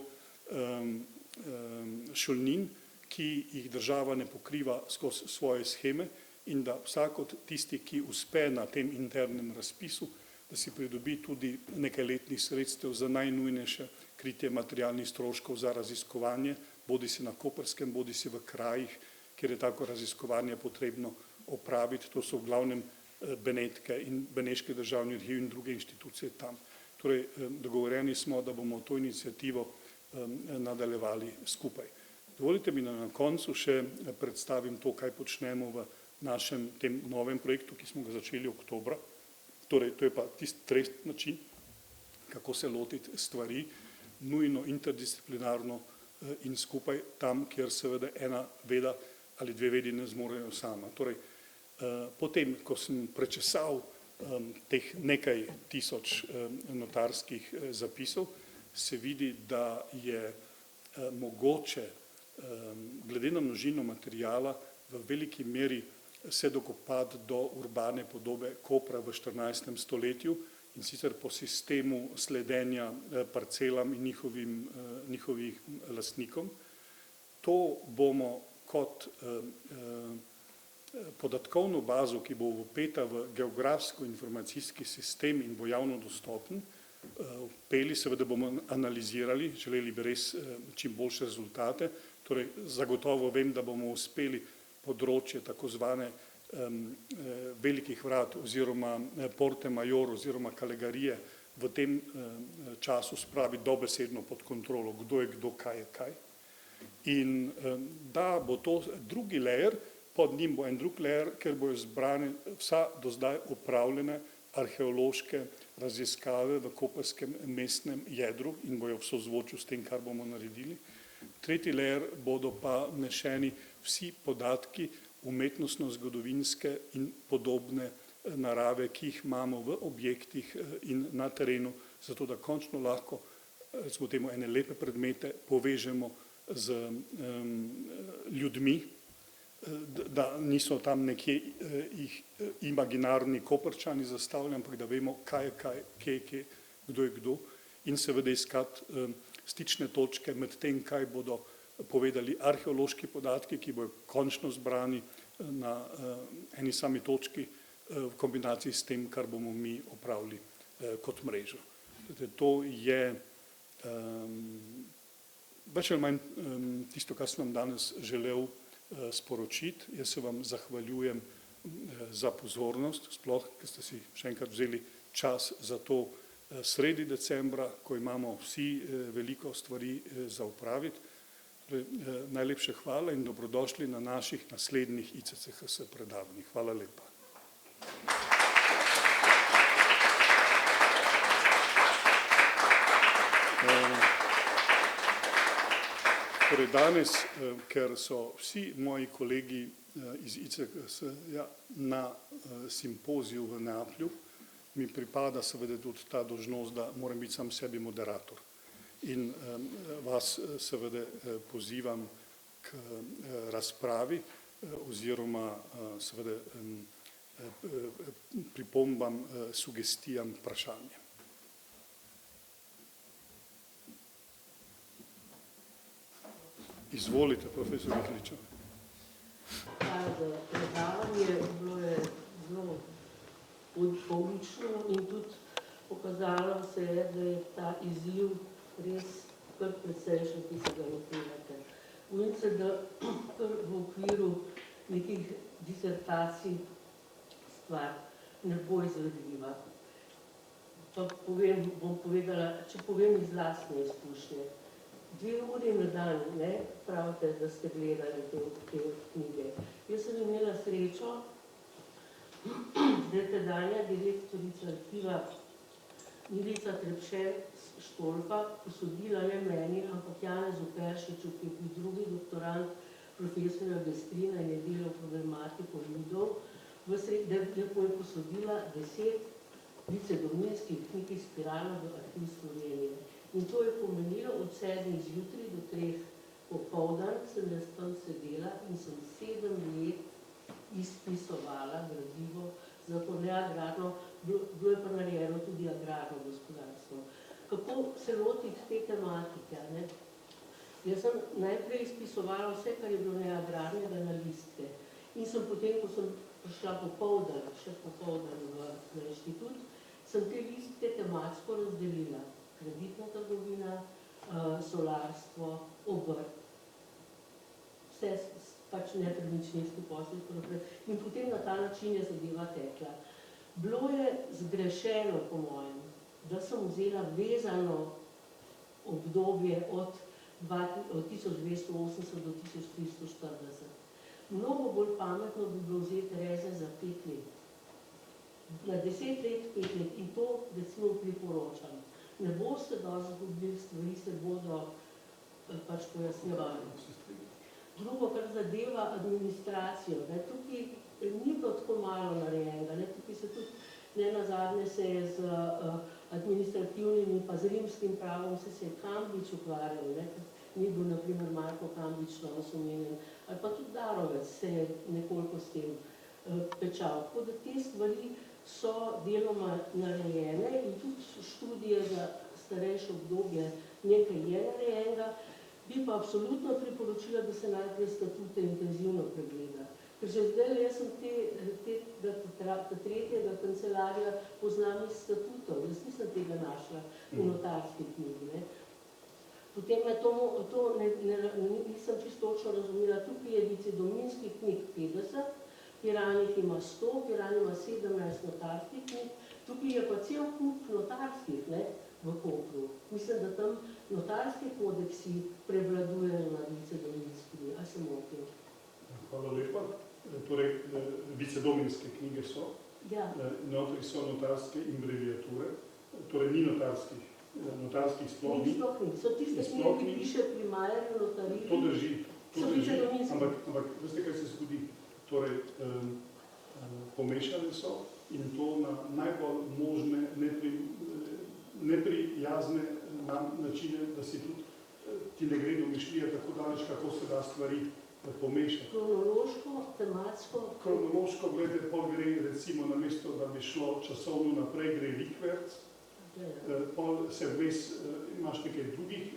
šolnin, ki jih država ne pokriva skozi svoje sheme in da vsak od tisti, ki uspe na tem internem razpisu, da si pridobi tudi nekaj letnih sredstev za najnujnejše kritje materialnih stroškov za raziskovanje, bodi si na Koprskem, bodi si v krajih, kjer je tako raziskovanje potrebno opraviti. To so v glavnem Benetke in Beneški državni arhiv in druge inštitucije tam. Torej, dogovorjeni smo, da bomo to inicijativo nadaljevali skupaj. Dovolite mi, da na koncu še predstavim to, kaj počnemo v našem tem novem projektu, ki smo ga začeli oktobra. Torej, to je pa tisti tretji način, kako se lotiti stvari, nujno interdisciplinarno in skupaj tam, kjer seveda ena veda ali dve vedi ne zmorejo sama. Torej, potem, ko sem prečesal teh nekaj tisoč notarskih zapisov, se vidi, da je mogoče, glede na množino materijala, v veliki meri se dokopati do urbane podobe Kopra v 14. stoletju in sicer po sistemu sledenja parcelam in njihovim lastnikom. To bomo kot podatkovno bazo, ki bo vpeta v geografsko-informacijski sistem in bo javno dostopen, vpeli, seveda bomo analizirali, želeli bi res čim boljše rezultate. Torej, zagotovo vem, da bomo uspeli področje tako zvane velikih vrat oziroma Porte Major oziroma Kalegarije v tem času spraviti dobesedno pod kontrolo, kdo je kdo, kaj je kaj. In da bo to drugi layer, pod njim bo en drug layer, ker bojo zbrane vsa do zdaj opravljene arheološke raziskave v koprskem mestnem jedru in bojo v sozvočju s tem, kar bomo naredili. Tretji layer bodo pa vnešeni vsi podatki umetnostno-zgodovinske in podobne narave, ki jih imamo v objektih in na terenu, zato da končno lahko, recimo temu, ene lepe predmete povežemo z ljudmi, da niso tam nekje imaginarni Koprčani zastavljeni, ampak da vemo, kaj je kaj, kje je kje, kdo je kdo. in seveda iskati stične točke med tem, kaj bodo povedali arheološki podatki, ki bodo končno zbrani na eni sami točki v kombinaciji s tem, kar bomo mi opravili kot mrežo. To je več ali manj tisto, kar sem vam danes želel sporočiti. Jaz se vam zahvaljujem za pozornost, sploh, ker ste si še enkrat vzeli čas za to sredi decembra, ko imamo vsi veliko stvari za opraviti. Najlepše hvala in dobrodošli na naših naslednjih ICCHS predavanjih. Hvala lepa. Torej danes, ker so vsi moji kolegi iz ICCHS na simpoziju v Neaplju, mi pripada seveda tudi ta dolžnost, da moram biti sam sebi moderator. In vas seveda pozivam k razpravi oziroma seveda pripombam, sugestijam, vprašanjem. Izvolite, profesor Mihličev. Hvala za predavanje, bilo je zelo poučno in tudi pokazalo se je, da je ta izziv res kar precejšen, ki se ga lotevate. Bojim se, da v okviru nekih disertacij stvar ne bo izvedljiva. Pa bom povedala, če povem iz lastne izkušnje. 2 uri na dan, pravite, da ste gledali te knjige. Jaz sem imela srečo, da je tedanja direktorica arhiva Milica Trepše-Štolpa posodila ne meni, ampak Janezu Peršiču, ki je bil drugi doktorant profesorja Gestrina in je delal problematiko Judov, da je posodila 10 vicedominskih knjig iz Pirana v arhiv Slovenije. In to je pomenilo od 7 zjutraj do 3 popoldan, sem jaz tam sedela in sem 7 let izpisovala gradivo za to neagrarno, bilo je pa narejeno tudi agrarno gospodarstvo. Kako se lotiti te tematike? Jaz sem najprej izpisovala vse, kar je bilo neagrarnega na listke. In sem potem, ko sem prišla še popoldan v inštitut, sem te listke tematsko razdelila. Kreditna trgovina, solarstvo, obrt, vse pač nepremičninski posli in potem na ta način je zadeva tekla. Bilo je zgrešeno, po mojem, da sem vzela vezano obdobje od 1280 do 1340. Mnogo bolj pametno bi bilo vzeti reze za 5 let. Na 10 let, 5 let in to recimo priporočam. Ne boste dosti zgubili, stvari se bodo pač pojasnjevali. Drugo, kar zadeva administracijo, tukaj ni bilo tako malo narejenega, tukaj se tudi nenazadnje se je z administrativnim in pa z rimskim pravom se je Kambič ukvarjal, ni bil na primer Marko Kambič danes omenjen, ali pa tudi Darovec se je nekoliko s tem pečal. Tako da te stvari so deloma narejene in tudi študije za starejše obdobje nekaj je narejenega, bi pa absolutno priporočila, da se najprej statute intenzivno pregleda. Ker že zdaj jaz sem tretjega kancelarja poznam iz statutov, jaz nisem tega našla v notarski knjigi. Potem je to nisem čisto točno razumela, tukaj je vicedominskih knjig 50, Piran jih ima 100, Piran ima 17 notarskih knjig, tukaj je pa cel kup notarskih v Kopru. Mislim, da tam notarski kodeksi prevladujejo nad vicedominskimi. A se motim? Hvala lepa. Torej, vicedominske knjige so, notri so notarske in abreviature, torej ni notarskih sploh ni. So tiste knjige, ki piše pri Majerju notariji. To drži, ampak veste, kaj se zgodi? Torej, pomešane so in to na najbolj možne, neprijazne načine, da si tudi ti ne gre domišljija tako daleč, kako se da stvari pomešati. Kronološko, tematsko? Kronološko, gledajte, pol gre recimo na mesto, da bi šlo časovno naprej, gre rikverc, Pol se vmes imaš nekaj drugih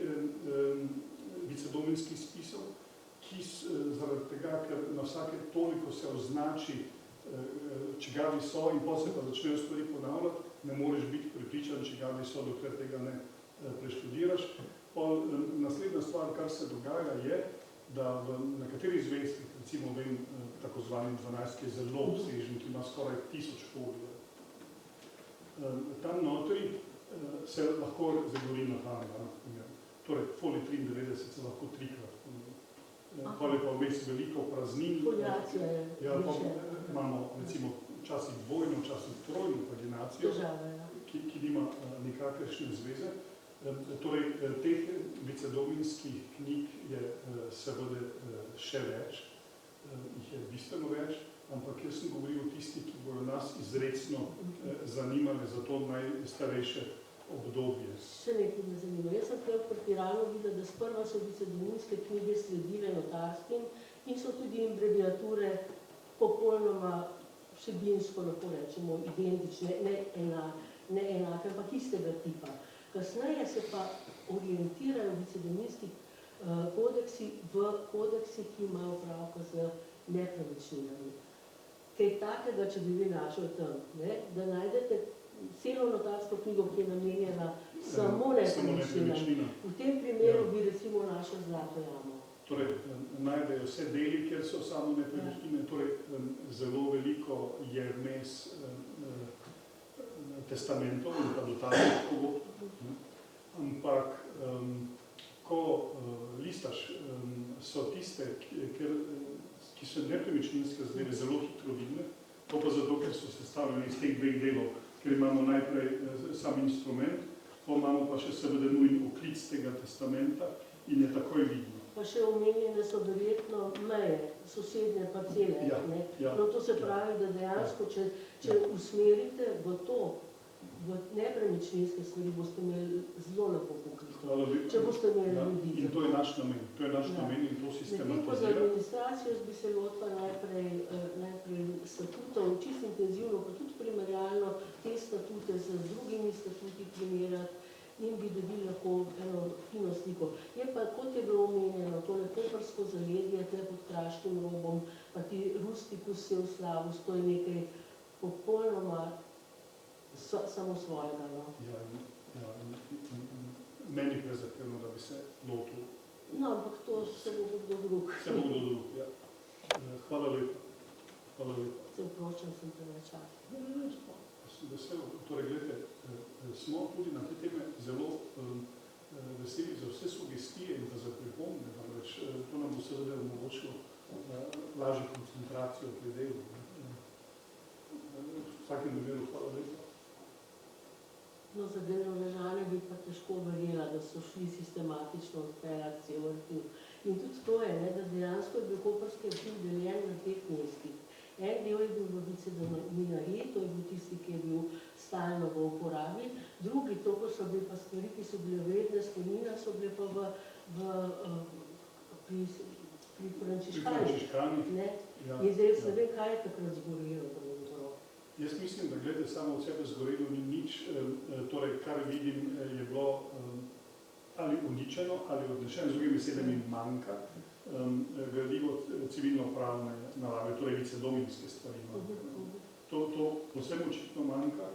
vicedomenskih spisov, ki zaradi tega, ker na vsake toliko se označi, čigavi so in potem se pa začnejo stvari ponavljati, ne moreš biti prepričan, čigavi so, dokler tega ne preštudiraš. Pol naslednja stvar, kar se dogaja, je, da v nekaterih zvezdih, recimo vem, tako zvanim 12, ki je zelo obsežen, ki ima skoraj 1000 folijev. Tam notri se lahko zagori mehanika, na primer. Torej, folij 93 se lahko 3-krat ponovi. Pol je pa vmes veliko praznin. Foliacija je više. Imamo recimo včasih dvojno, včasih trojno paginacijo, ki nima nikakršne zveze. Torej, teh vicedomenskih knjig je seveda še več, jih je bistveno več, ampak jaz sem govoril o tistih, ki bodo nas izrecno zanimali za to najstarejše obdobje. Še nekaj me zanima. Jaz sem tukaj pri Piranu videla, da sprva so vicedomenske knjige sledile notarskim in so tudi abreviature popolnoma vsebinsko, lahko rečemo, identične, ne enake, ampak istega tipa. Kasneje se pa orientirajo vicedomenski kodeksi v kodeksi, ki imajo opravka z nepremičninami. Kaj takega, če bi vi našli tam, da najdete celo notarsko knjigo, ki je namenjena samo nepremičninam. V tem primeru bi recimo našli Zlato jamo. Torej, najdejo vse deli, kjer so samo nepremičnine, torej zelo veliko je vmes testamentov in pa dotarnih pogodb. Ampak, ko listaš, so tiste, ki so nepremičninske zadeve zelo hitro vidne, to pa zato, ker so sestavljene iz teh dveh delov, ker imamo najprej sam instrument, pa imamo pa še seveda nujen oklic tega testamenta in je takoj vidno. Pa še omenjene so verjetno meje, sosednje parcele. No, to se pravi, da dejansko, če usmerite v to, v nepremičninske stvari, boste imeli zelo lepo pokrito. Če boste imeli ljudi. In to je naš namen in to sistematizira. Medtem za administracijo bi se lotila najprej statutov, čisto intenzivno, pa tudi primerjalno te statute z drugimi statuti primerjati in bi dobili lahko eno fino sliko. Je pa, kot je bilo omenjeno, tole koprsko zaledje, tle pod Kraškim robom, pa ti rustikus Sevslavus, to je nekaj popolnoma samo svojega. Meni prezahtevno, da bi se lotil. No, ampak to se bo kdo drug. Se bo kdo drug, ja. Hvala lepa. Se vproščam, sem preveč časa. Vesel. Torej, gledajte, smo tudi na te teme zelo veseli za vse sugestije in pa za pripombe, namreč to nam bo seveda omogočilo lažjo koncentracijo pri delu. V vsakem primeru hvala lepa. No, za Delovežane bi pa težko verjela, da so šli sistematično odpeljati cel arhiv. In tudi to je, da dejansko je bil koprski arhiv deljen na teh mestih. En del je bil v vicedominariji, to je bil tisti, ki je bil stalno v uporabi. Drugi, to pa so bili pa stvari, ki so bile vredne spomina, so bile pa pri Frančiškanih. In zdaj se ne vem, kaj je takrat zgorelo. Jaz mislim, da glede samo od sebe zgorelo ni nič, torej kar vidim je bilo ali uničeno, ali odnešeno, z drugimi besedami manjka, gradivo civilno-pravne narave, torej vicedomenske stvari manjka. To posebno očitno manjka,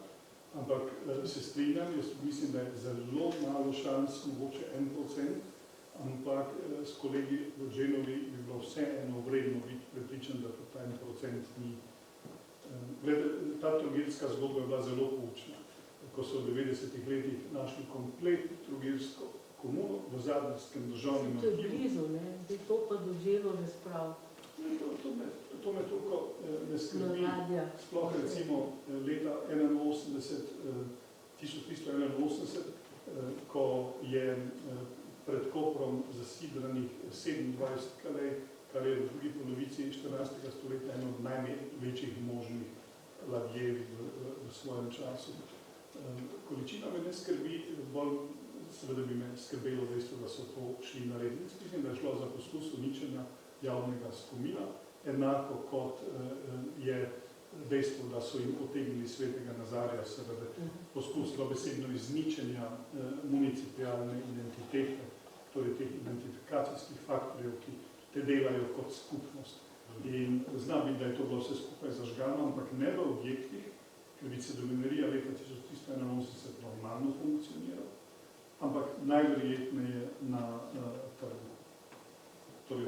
ampak se strinjam, jaz mislim, da je zelo malo šans, mogoče 1%, ampak s kolegi v Genovi bi bilo vseeno vredno biti prepričan, da to ta 1% ni. Glede, ta trogirska zgodba je bila zelo poučna, ko so v 90-ih letih našli komplet trogirsko komuno v Zadrskem državnem arhivu. To je blizu, zdaj to pa doželo že sprav. To me toliko ne skrbi, sploh recimo leta 1381, ko je pred Koprom zasidranih 27 kalej, kar je v drugi polovici 14. stoletja eno od največjih možnih ladjev v svojem času. Količina me ne skrbi, bolj seveda bi me skrbelo dejstvo, da so to šli narediti. Mislim, da je šlo za poskus uničenja javnega spomina, enako kot je dejstvo, da so jim potegnili svetega Nazarja, seveda poskus dobesedno izničenja municipialne identitete, torej teh identifikacijskih faktorjev, ki te delajo kot skupnost. In znam biti, da je to bilo vse skupaj zažgano, ampak ne v objektih, ker vicedominerija leta 1381 normalno funkcionira, ampak najverjetneje na trgu. Torej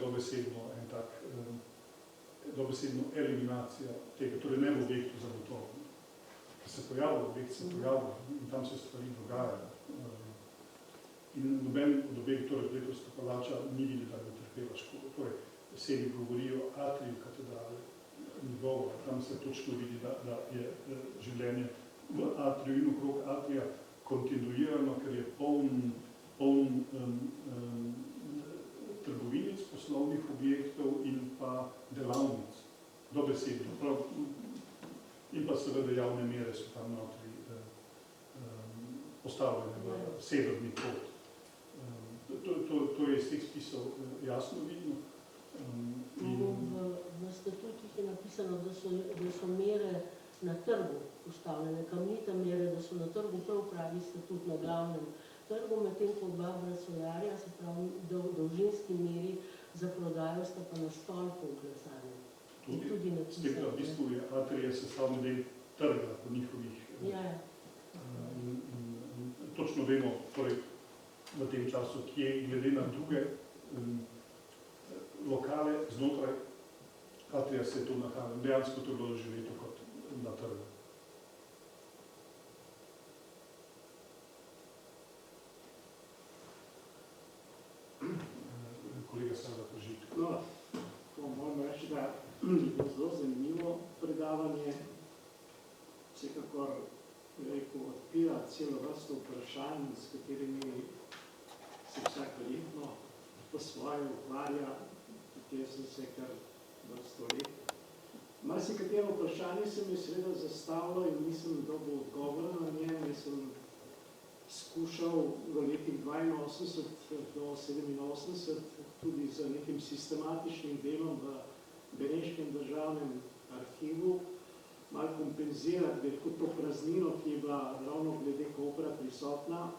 dobesedno eliminacija tega, torej ne v objektu zagotovo. Ker se pojavlja, objekt se pojavlja in tam se stvari dogajajo. In noben od objektov, torej Pletovska palača, ni videl, da bi trpela škodo. Torej, sebi govorijo o atriju katedrale, njegovo, tam se točno vidi, da je življenje v atriju in okrog atrija kontinuirano, ker je poln trgovinic, poslovnih objektov in pa delavnic, dobesedno. In pa seveda javne mere so tam notri postavljene v severni kot. To je iz teh spisov jasno vidno. V statutih je napisano, da so mere na trgu postavljene, kamnite mere, da so na trgu prav pravi statut na glavnem trgu, medtem ko dva brasolarja, se pravi dolžinski meri za prodajo, sta pa na stolpu vklesani. Tudi napisano. V bistvu je atrija sestavni del trga po njihovih. Točno vemo, torej v tem času, kje glede na druge lokale znotraj atrija se je to nahajalo. Dejansko to je bilo živeto kot na trgu. Kolega Sava Pržik. No, to moram reči, da je bilo zelo zanimivo predavanje. Vsekakor, rekel, odpira celo vrsto vprašanj, s katerimi se vsak verjetno po svoje ukvarja, kjer sem se kar vrsto let. Marsikatero vprašanje se mi seveda zastavilo in nisem dobil odgovora na njem. Jaz sem skušal v letih 82 do 87 tudi z nekim sistematičnim delom v Beneškem državnem arhivu malo kompenzirati to praznino, ki je bila ravno glede Kopra prisotna.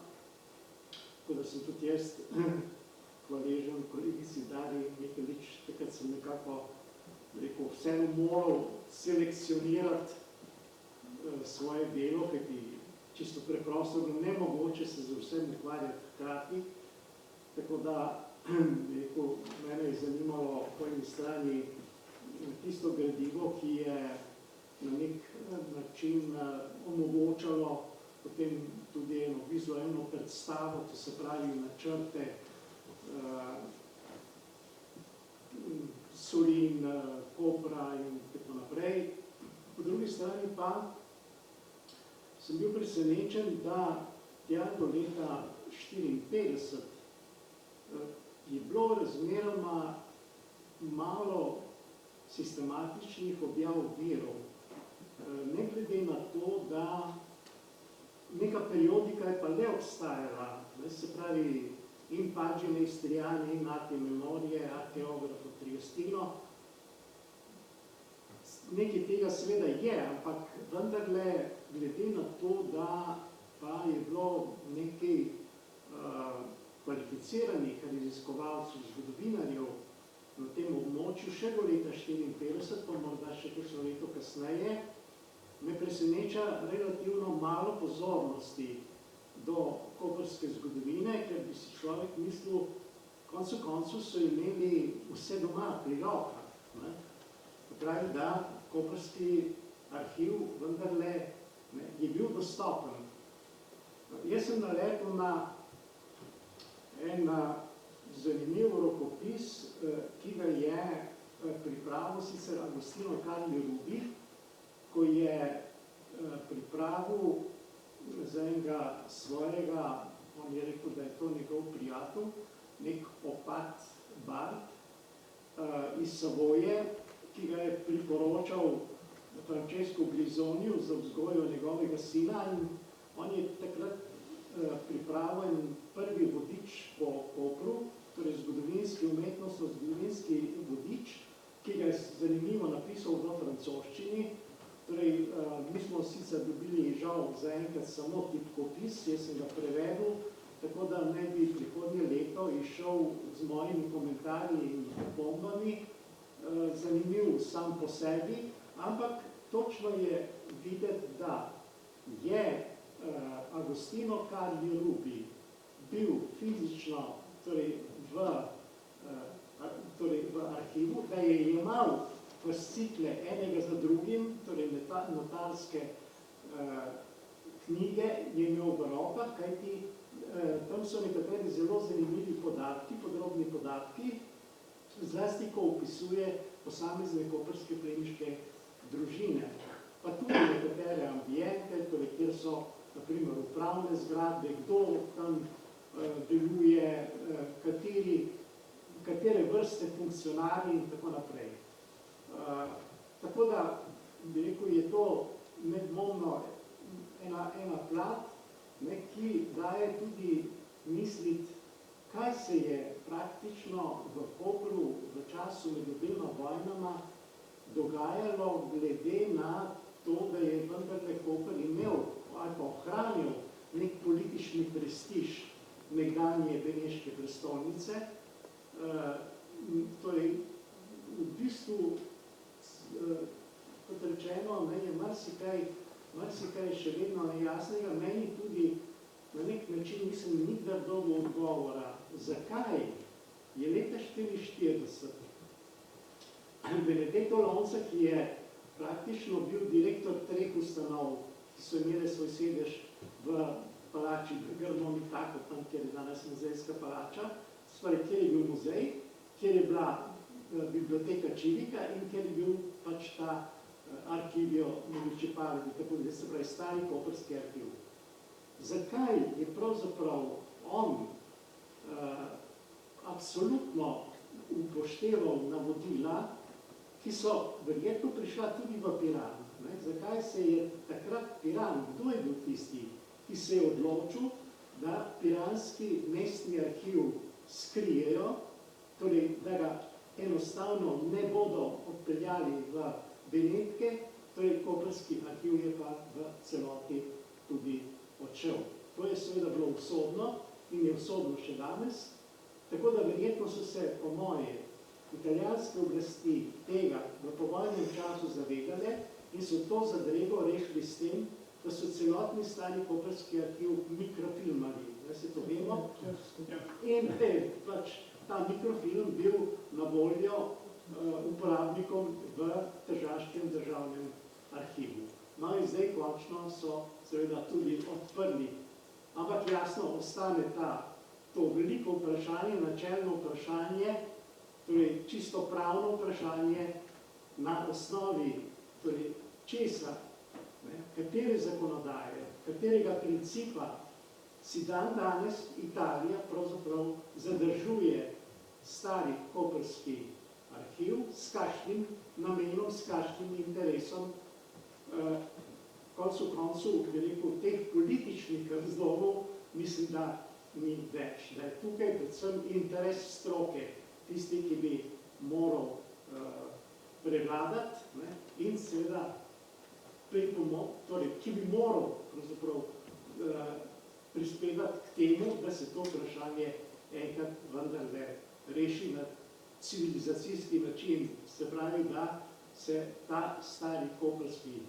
Tako da sem tudi jaz hvaležen kolegici Darji Mikelič, takrat sem nekako vseeno moral selekcionirati svoje delo, kajti čisto preprosto bilo nemogoče se z vsem ukvarjati hkrati. Tako da mene je zanimalo po eni strani tisto gradivo, ki je na nek način omogočalo potem tudi eno vizualno predstavo, to se pravi načrte Solin, Kopra in tako naprej. Po drugi strani pa sem bil presenečen, da tja do leta 1954 je bilo razmeroma malo sistematičnih objav virov. Ne glede na to, da neka periodika je pa le obstajala, se pravi in Pagine Istriani, in Arte Memorie, Arteografo Triestino. Nekaj tega seveda je, ampak vendarle glede na to, da pa je bilo nekaj kvalificiranih raziskovalcev, zgodovinarjev na tem območju še do leta 1954, pa morda še kakšno leto kasneje, me preseneča relativno malo pozornosti do koprske zgodovine, ker bi si človek mislil, koncu koncu so imeli vse doma pri rokah. Pravi, da koprski arhiv vendarle je bil dostopen. Jaz sem naletel na en zanimiv rokopis, ki ga je pripravil sicer Agostino Carli Rubi, ko je pripravil za enega svojega, on je rekel, da je to njegov prijatelj, nek opat Bart iz Savoje, ki ga je priporočal Francesco Grisoniju za vzgojo njegovega sina in on je takrat pripravil prvi vodič po Kopru, torej zgodovinski umetnostno, zgodovinski vodič, ki ga je zanimivo napisal v francoščini zaenkrat samo tipkopis, jaz sem ga prevedel, tako da ne bi prihodnje leto išel z mojimi komentarji in bombami, zanimiv sam po sebi, ampak točno je videti, da je Agostino Carli-Rubi bil fizično v arhivu, da je jemal fascikle enega za drugim, torej notarske knjige je imel v rokah, kajti tam so nekateri zelo zanimivi podatki, podrobni podatki, zlasti, ko opisuje posamezne koprske plemiške družine. Pa tudi nekatere ambijente, torej, kjer so, naprimer, upravne zgradbe, kdo tam deluje, katere vrste funkcionarji in tako naprej. Tako da, bi rekel, je to nedvomno ena plat, ki daje tudi misliti, kaj se je praktično v Kopru v času med obema vojnama dogajalo glede na to, da je vendarle Koper imel ali pa ohranil nek politični prestiž nekdanje beneške prestolnice. Torej, v bistvu, kot rečeno, je marsikaj še vedno nejasnega. Meni tudi na nek način nisem nikdar dobil odgovora, zakaj je leta 1944 Benedetto Lonca, ki je praktično bil direktor 3 ustanov, ki so imeli svoj sedež v palači Grmomitako, tam, kjer je danes muzejska palača, kjer je bil muzej, kjer je bila biblioteka Čivika in kjer je bil pač ta arhivijo Municipality, tako da se pravi stari koprski arhiv. Zakaj je pravzaprav on absolutno upošteval navodila, ki so verjetno prišla tudi v Piran? Zakaj se je takrat Piran, kdo je bil tisti, ki se je odločil, da piranski mestni arhiv skrijejo, torej, da ga enostavno ne bodo odpeljali v Benetke, torej koprski arhiv je pa v celoti tudi odšel. To je seveda bilo usodno in je usodno še danes, tako da verjetno so se po moje italijanske oblasti tega v povojnem času zavedale in so to zadrego rešili s tem, da so celotni stari koprski arhiv mikrofilmali. Da se to vemo. In pač ta mikrofilm bil na voljo uporabnikom v Tržaškem državnem arhivu. No in zdaj končno so seveda tudi odprli. Ampak jasno ostane to veliko vprašanje, načelno vprašanje, torej čisto pravno vprašanje na osnovi česa, katere zakonodaje, katerega principa si dan danes Italija pravzaprav zadržuje stari koprski arhiv, s kakšnim namenom, s kakšnim interesom. Koncu bi rekel, teh političnih razlogov mislim, da ni več. Da je tukaj predvsem interes stroke, tisti, ki bi moral prevladati in seveda ki bi moral prispevati k temu, da se to vprašanje enkrat vendarle reši na civilizacijski način, se pravi, da se ta stari koprski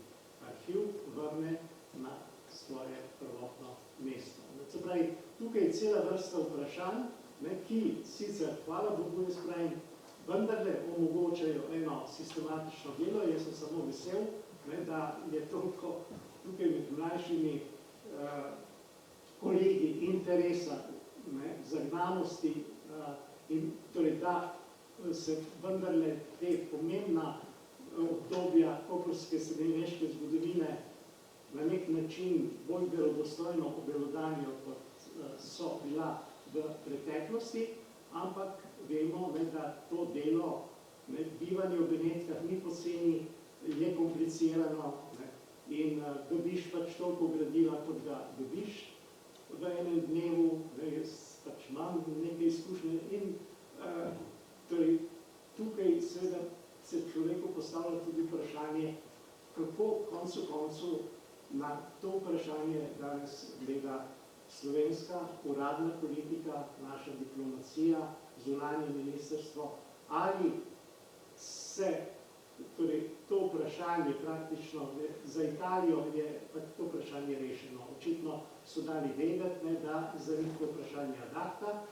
arhiv vrne na svoje prvotno mesto. Se pravi, tukaj je cela vrsta vprašanj, ki sicer, hvala Bogu, jaz pravim, vendarle omogočajo eno sistematično delo. Jaz sem samo vesel, da je toliko tukaj med mlajšimi kolegi interesa, zagnanosti in torej, da se vendarle te pomembna obdobja koprske srednjeveške zgodovine na nek način bolj verodostojno obelodanijo, kot so bila v preteklosti, ampak vemo, da to delo, bivanje v Benetkah ni poceni, je komplicirano in dobiš pač toliko gradiva, kot ga dobiš v enem dnevu, jaz pač imam nekaj izkušnje in tukaj seveda se človeku postavlja tudi vprašanje, kako koncu na to vprašanje danes gleda slovenska uradna politika, naša diplomacija, zunanje ministrstvo, ali se torej, to vprašanje praktično, za Italijo je to vprašanje rešeno. Očitno so dali vedeti, da za njih to vprašanje ad acta,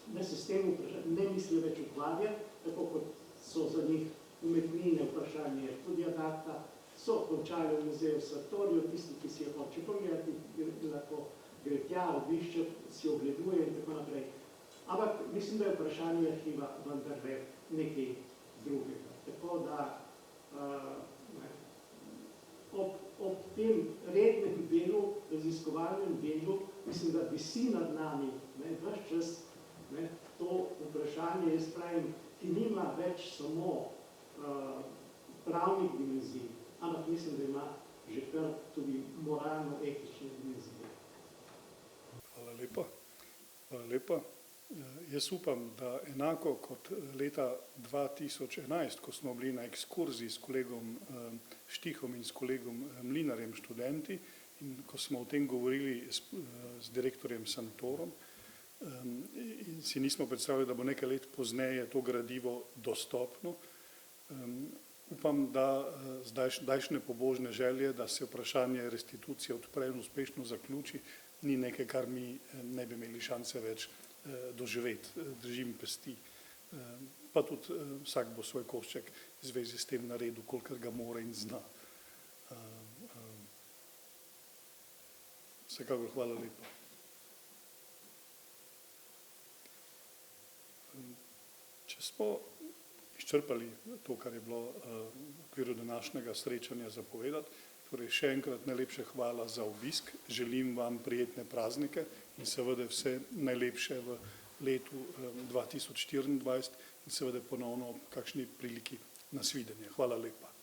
da se s tem ne misli več ukvarjati, tako kot so za njih umetnine vprašanje tudi ad acta, so končali v muzeju Sartoriju, tisti, ki si je hoče pogledati, lahko gre tja, obišče, si ogleduje in tako naprej. Ampak mislim, da je vprašanje arhiva vendarle nekaj drugega. Tako da ob tem rednem delu, raziskovalnem delu, mislim, da visi nad nami ves čas to vprašanje, jaz pravim, ki nima več samo pravnih dimenzij, ampak mislim, da ima že kar tudi moralno-etične dimenzije. Hvala lepa. Hvala lepa. Jaz upam, da enako kot leta 2011, ko smo bili na ekskurziji s kolegom Štihom in s kolegom Mlinarjem študenti in ko smo o tem govorili z direktorjem Santorom in si nismo predstavljali, da bo nekaj let pozneje to gradivo dostopno, upam, da zdajšnje pobožne želje, da se vprašanje restitucije odpre in uspešno zaključi, ni nekaj, kar mi ne bi imeli šanse več doživeti, držim pesti. Pa tudi vsak bo svoj košček v zvezi s tem naredil, kolikor ga mora in zna. Vsekakor hvala lepa. Če smo izčrpali to, kar je bilo v okviru današnjega srečanja zapovedati, torej še enkrat najlepše hvala za obisk, želim vam prijetne praznike in seveda vse najlepše v letu 2024 in seveda ponovno v kakšni priliki nasvidenje. Hvala lepa.